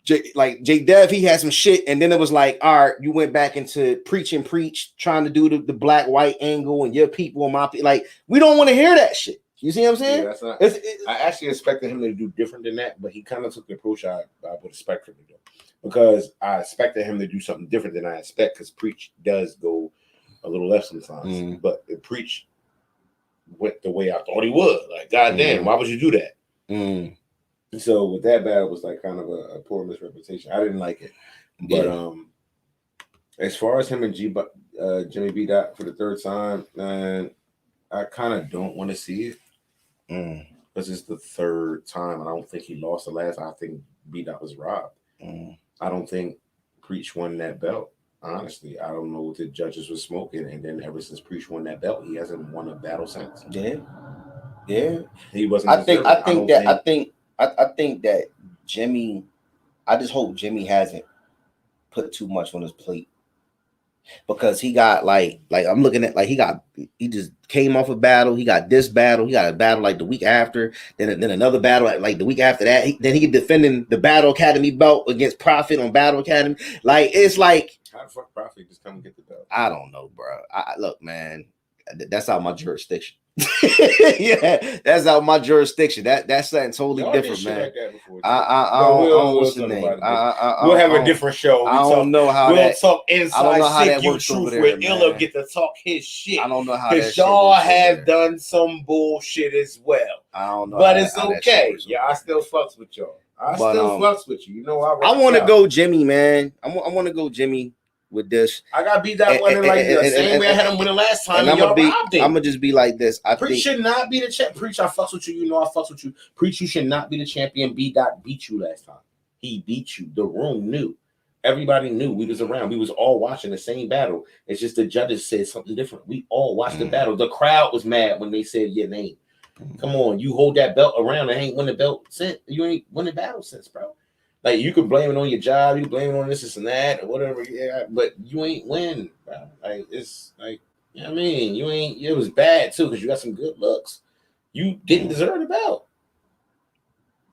J Dev, he had some shit, and then it was like, all right, you went back into Preach, trying to do the black white angle and your people and my people. Like, we don't want to hear that shit. You see what I'm saying? Yeah, that's not. I actually expected him to do different than that, but he kind of took the approach I would expect him to do, because I expected him to do something different than I expect. Because Preach does go a little left sometimes, but the Preach went the way I thought he would. Like, goddamn, why would you do that? So with that battle, it was like kind of a poor misrepresentation. I didn't like it, but as far as him and Jimmy B. Dot for the third time, man, I kind of don't want to see it because it's the third time, and I don't think he lost the last. I think B. Dot was robbed. I don't think Preach won that belt. Honestly, I don't know what the judges were smoking, and then ever since Preach won that belt, he hasn't won a battle since. Yeah. He wasn't. I think that Jimmy. I just hope Jimmy hasn't put too much on his plate because he got like I'm looking at like he just came off a battle. He got this battle. He got a battle like the week after. Then another battle like the week after that. Then he defending the Battle Academy belt against Prophet on Battle Academy. Like it's like how the fuck Prophet just come and get the belt? I don't know, bro. Look, man, that's out my jurisdiction. Yeah, that's out my jurisdiction. That's something totally different, man. Like that before, I don't what's the name. We'll have a different show. I don't know how we'll talk inside. I don't know how that SYIGU works truth over there, where man. Illa get to talk his shit. I don't know how because y'all have done some bullshit as well. I don't know, but it's okay. Yeah, I still fucks with y'all. I still fucks with you. You know, I want to go Jimmy, man. I want to go Jimmy with this. I got beat that one like the same way I had him winning last time. And I'm gonna just be like this. Preach should not be the champ. Preach, I fucks with you. You know I fucks with you. Preach, you should not be the champion. B. Dot beat you last time. He beat you. The room knew. Everybody knew we was around. We was all watching the same battle. It's just the judges said something different. We all watched the battle. The crowd was mad when they said your name. Come on, you hold that belt around and ain't win the belt since. You ain't won the battle since, bro. Like you can blame it on your job, you can blame it on this and that, or whatever. Yeah, but you ain't win, bro. Like it's like, you know what I mean, you ain't. It was bad too because you got some good looks. You didn't deserve the belt.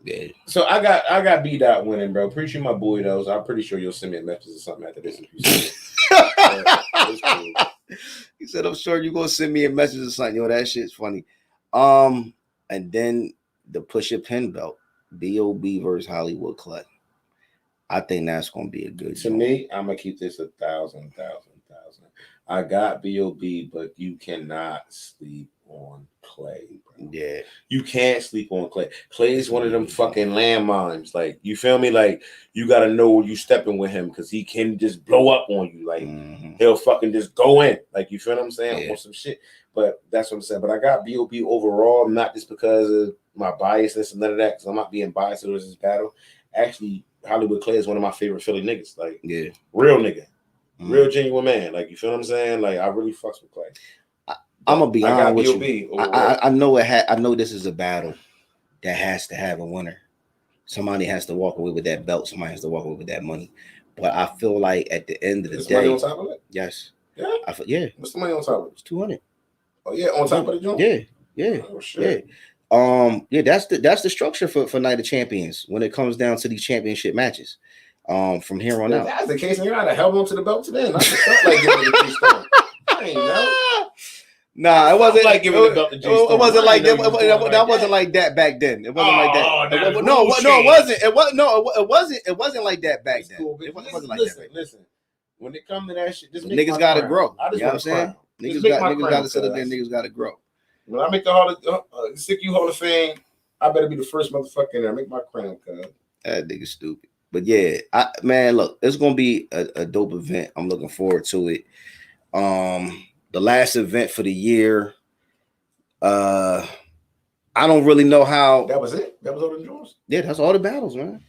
Yeah. So I got B. Dot winning, bro. Appreciate my boy though. So I'm pretty sure you'll send me a message or something after this if you see it. Cool. He said, "I'm sure you're gonna send me a message or something." Yo, that shit's funny. And then the Pusha Pin belt, B.O.B. versus Hollywood Clay. I think that's gonna be a good. To me, I'm gonna keep this 1,000. I got B.O.B., but you cannot sleep on Clay, bro. Yeah, you can't sleep on Clay. Clay is one of them fucking landmines. Like you feel me? Like you gotta know where you stepping with him because he can just blow up on you. Like he'll fucking just go in. Like you feel what I'm saying? Or some shit. But that's what I'm saying. But I got B.O.B. overall, not just because of my biasness and none of that. Because I'm not being biased towards this battle. Actually, Hollywood Clay is one of my favorite Philly niggas. Like, real nigga, real genuine man. Like, you feel what I'm saying? Like, I really fucks with Clay. I'm gonna be honest with you. I know I know this is a battle that has to have a winner. Somebody has to walk away with that belt. Somebody has to walk away with that money. But I feel like at the end of the day, money on top of it. Yes. Yeah. Yeah. What's the money on top of it? It's 200. Oh yeah, on top of the joint. Yeah. Oh shit. Yeah. That's the structure for Night of Champions when it comes down to these championship matches. From here on out. If that's the case, then you gotta held on to the belt today. Not just like giving it to G-Stone. I ain't know. Nah, it wasn't like giving the belt to G-Stone. It wasn't like that. That wasn't like that back then. It wasn't like that. No, it wasn't. It wasn't like that back then. Cool, it wasn't like that. Listen. When it comes to that shit, just niggas gotta grow. You know what I'm saying? Niggas gotta sit up there. Niggas gotta grow. When I make the SYIGU Hall of Fame, I better be the first motherfucker in there. Make my crown, cuz. That nigga stupid. But yeah, man, look, it's gonna be a dope event. I'm looking forward to it. The last event for the year. I don't really know how. That was it. That was all the draws. Yeah, that's all the battles, man.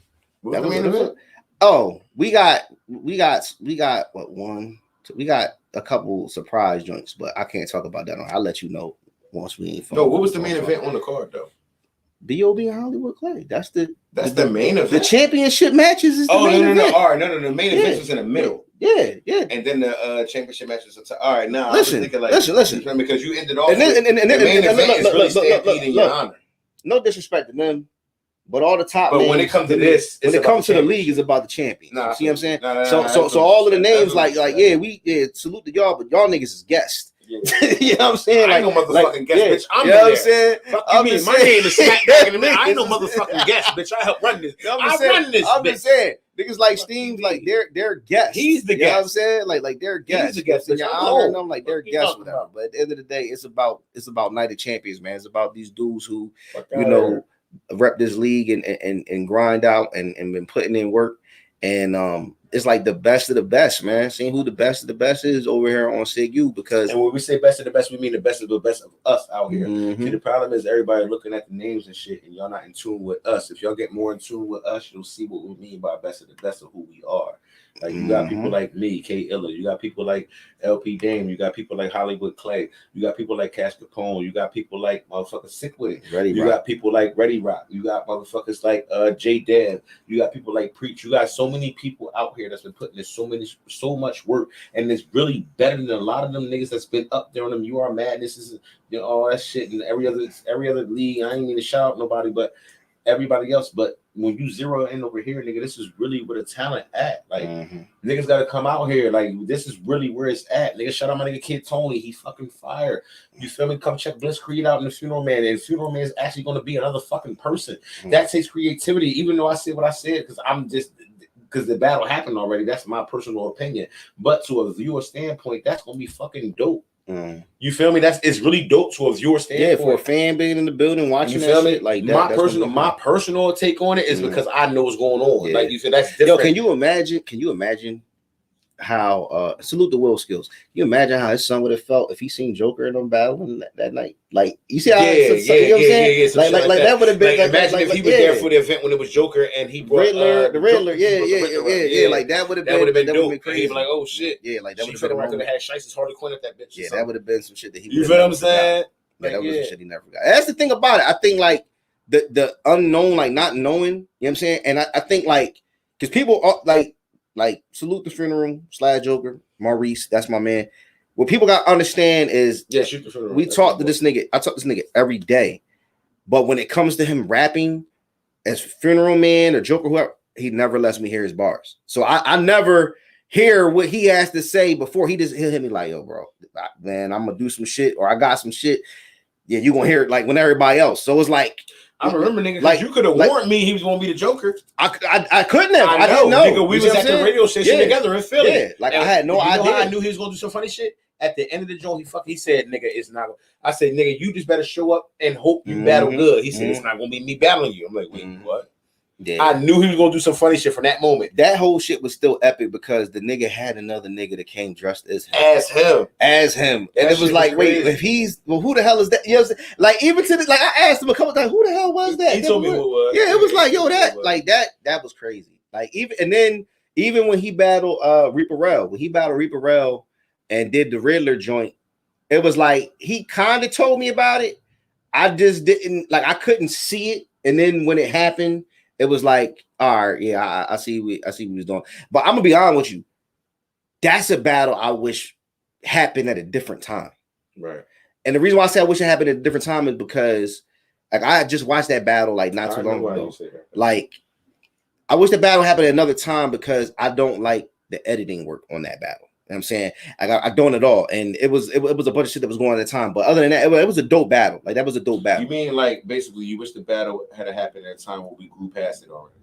That was the main event. Oh, we got what one? We got a couple surprise joints, but I can't talk about that. I'll let you know once we ain't. No, what was the main event on the card though? B.O.B. and Hollywood Clay. That's the main event. The championship matches is the main event. No. All right, no. The main event was in the middle. Yeah. And then the championship matches. All right, now listen. Because you ended off. The main event is really Stampede in your honor. No disrespect to them, but all the top. But when it comes to this, when it comes to the league, it's about the champion. Nah, see what I'm saying? So all of the names, we salute to y'all, but y'all niggas is guests. Yeah. You know what I'm saying? I ain't no motherfucking guest, bitch. I'm you know what I'm saying? My name is Smackback in the middle. I ain't no motherfucking guest, bitch. I help run this. I'm just saying. Niggas like Steam, like they're guests. He's the guest. You know what I'm saying? Like they're guests. He's the guest. And I'm like they're guests with them. But at the end of the day, it's about Night of Champions, man. It's about these dudes who, rep this league and grind out and been putting in work. And it's like the best of the best, man. Seeing who the best of the best is over here on SYIGU, because and when we say best of the best, we mean the best of us out here. See, the problem is everybody looking at the names and shit, and y'all not in tune with us. If y'all get more in tune with us, you'll see what we mean by best of the best of who we are. Like, you got people like me, K Illa. You got people like LP Dame. You got people like Hollywood Clay. You got people like Cash Capone. You got people like motherfuckers Sick With It. You got people like Ready Rock. You got motherfuckers like J Dev. You got people like Preach. You got so many people out here that's been putting in so much work, and it's really better than a lot of them niggas that's been up there on them. You Are Madness, is all that shit, and every other league. I ain't mean to shout out nobody, but everybody else. But when you zero in over here, nigga, this is really where the talent at. Like, niggas gotta come out here. Like, this is really where it's at. Nigga, shout out my nigga Kid Tony. He fucking fire. You feel me? Come check Blitzkrieg out in the Funeral Man. And Funeral Man is actually gonna be another fucking person. That takes creativity. Even though I said what I said, because the battle happened already. That's my personal opinion. But to a viewer standpoint, that's gonna be fucking dope. You feel me? It's really dope to a viewer standpoint. Yeah, for a fan being in the building watching that shit like that. My personal take on it is because I know what's going on. Yeah. Like, you feel that's different. Yo, can you imagine how salute the Will Skills? Can you imagine how his son would have felt if he seen Joker in them battling that night? Like, you see how you know what I'm saying? Like that would have been like, imagine if he was there for the event when it was Joker and he brought the Riddler. Yeah. Like that would have been dope. Crazy. He'd be like, oh shit. Yeah, like that would have been. I could have had Shice's Harley Quinn at that bitch. Yeah, that would have been some shit that he. You feel what I'm saying? Yeah, that was some shit he never got. That's the thing about it. I think like the unknown, like not knowing. You know what I'm saying? And I think like because people are like salute the Funeral / Joker. Maurice, that's my man. What people got to understand is, shoot the Funeral. We talk to this nigga. I talk to this nigga every day, but when it comes to him rapping as Funeral Man or Joker, whoever, he never lets me hear his bars. So I never hear what he has to say before he'll hit me like, yo, bro, man, I'm gonna do some shit or I got some shit. Yeah, you gonna hear it like when everybody else. So it's like. I remember, nigga, like you could have warned me he was gonna be the Joker. I couldn't have. I didn't know. Nigga, we was at the radio station together in Philly. Yeah, like I had no idea. I knew he was gonna do some funny shit. At the end of the joint, he said, "Nigga, it's not." I said, "Nigga, you just better show up and hope you battle good." He said, "It's not gonna be me battling you." I'm like, "Wait, what?" Yeah. I knew he was gonna do some funny shit from that moment. That whole shit was still epic because the nigga had another nigga that came dressed as him. And it was like, wait, if he's who the hell is that? You know what I'm saying? Like, even to the, I asked him a couple times, who the hell was that? He told me who it was. Yeah, it was like, yo, that was crazy. Like, even when he battled Reaper Rel and did the Riddler joint, it was like he kind of told me about it. I just didn't I couldn't see it. And then when it happened, it was like, all right, yeah, I see what he was doing. But I'm gonna be honest with you, that's a battle I wish happened at a different time. Right. And the reason why I say I wish it happened at a different time is because like I just watched that battle like not too long ago. Like I wish the battle happened at another time because I don't like the editing work on that battle. You know what I'm saying? I don't at all. And it was a bunch of shit that was going on at the time. But other than that, it was a dope battle. Like that was a dope battle. You mean like basically you wish the battle had happened at a time when we grew past it already?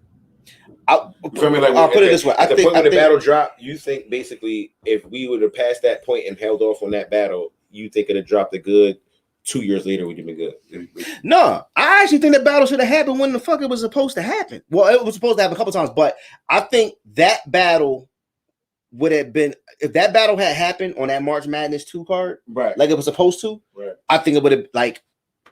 I'll put it this way. At the point when the battle dropped, you think basically if we would have passed that point and held off on that battle, you think it'd have dropped a good 2 years later would have been good? No, I actually think that battle should have happened when the fuck it was supposed to happen. Well, it was supposed to happen a couple times, but I think that battle would have been if that battle had happened on that March Madness 2 card, right? Like it was supposed to. Right. I think it would have like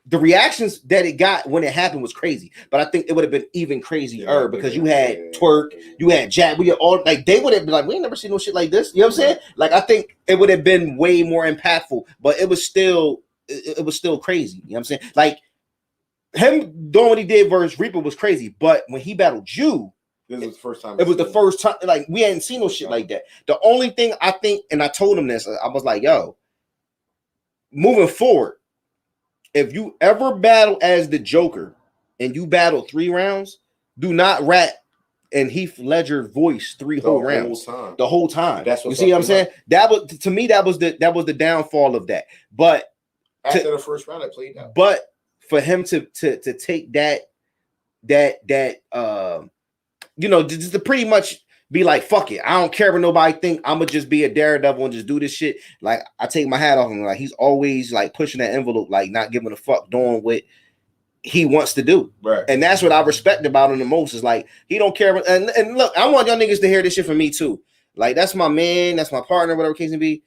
the reactions that it got when it happened was crazy, but I think it would have been even crazier because you had Twerk, you had Jack, we had all like they would have been like, we ain't never seen no shit like this. You know what I'm saying? Like I think it would have been way more impactful, but it was still crazy. You know what I'm saying? Like him doing what he did versus Reaper was crazy, but when he battled you. This was the first time. It was the first time. Like we hadn't seen no shit like that. The only thing I think, and I told him this, I was like, "Yo, moving forward, if you ever battle as the Joker and you battle 3 rounds, do not rap in Heath Ledger's voice 3 whole rounds. The whole time. That's what you see what I'm saying? That was to me. That was the downfall of that. But after the first round, I played out. But for him to take that you know, just to pretty much be like, fuck it. I don't care what nobody think. I'm gonna just be a daredevil and just do this shit. Like, I take my hat off him. Like, he's always like pushing that envelope, like not giving a fuck, doing what he wants to do. Right. And that's what I respect about him the most. Is like he don't care. And look, I want y'all niggas to hear this shit from me too. Like that's my man, that's my partner, whatever case may be.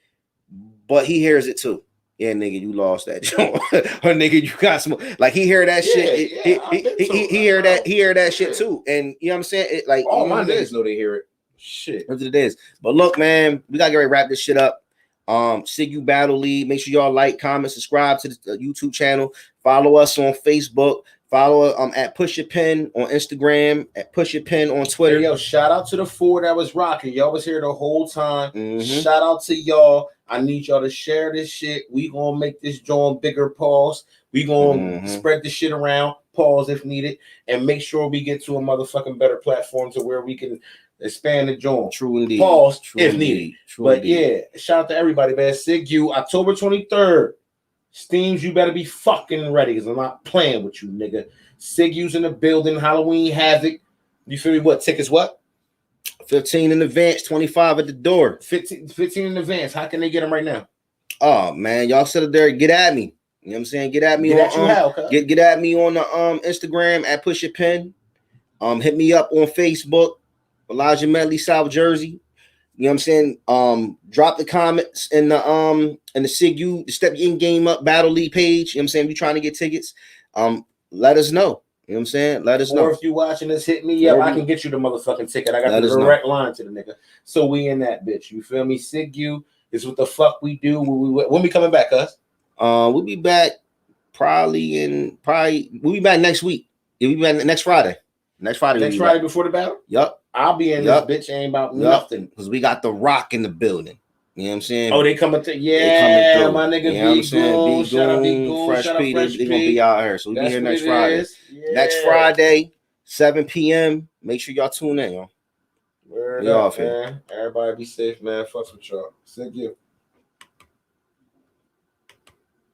But he hears it too. Yeah, nigga, you lost that joint. Or nigga, you got some. Like he hear that shit. He hear that. He hear that shit too. And you know what I'm saying? It, like all my niggas know they hear it. Shit. That's what it is. But look, man, we gotta get ready to wrap this shit up. SYIGU Battle League. Make sure y'all like, comment, subscribe to the YouTube channel. Follow us on Facebook. Follow at Push Your Pen on Instagram, at Push Your Pen on Twitter. Hey, yo, shout out to the 4 that was rocking. Y'all was here the whole time. Shout out to y'all. I need y'all to share this shit. We gonna make this joint bigger. Pause. We gonna spread this shit around. Pause if needed, and make sure we get to a motherfucking better platform to where we can expand the joint. True indeed. Pause True if indeed. needed. True But indeed. yeah, shout out to everybody, man. SYIGU, October 23rd. Steams, you better be fucking ready because I'm not playing with you, nigga. SYIGU's in the building. Halloween Havoc. You feel me? What tickets? What? 15 in advance, 25 at the door. 15 in advance. How can they get them right now? Oh man, y'all sit there, get at me. You know what I'm saying? Get at me Get on at you how, get at me on the Instagram at Push Your Pen. Hit me up on Facebook, Elijah Medley, South Jersey. You know what I'm saying? Drop the comments in the SYIGU, the Step Your Game Up Battle League page. You know what I'm saying? If you're trying to get tickets, let us know. You know what I'm saying? Let us know. Or if you watching this, hit me up. I can get you the motherfucking ticket. I got the direct line to the nigga. So we in that bitch. You feel me? SYIGU is what the fuck we do. When we coming back, cuz? We'll be back we'll be back next week. We'll be back next Friday. Next Friday before the battle? Yup. I'll be in this bitch. Ain't about nothing. Because we got The Rock in the building. You know what I'm saying? Oh, they coming through. Yeah, my nigga, you know what I'm saying? B shout out B Goon, Fresh shout out P. Fresh They're gonna be out here. So we'll be here next Friday. Yeah. Next Friday, 7 p.m. Make sure y'all tune in, y'all. Word we up, off here. man. Everybody be safe, man. Fuck with y'all. SYIGU.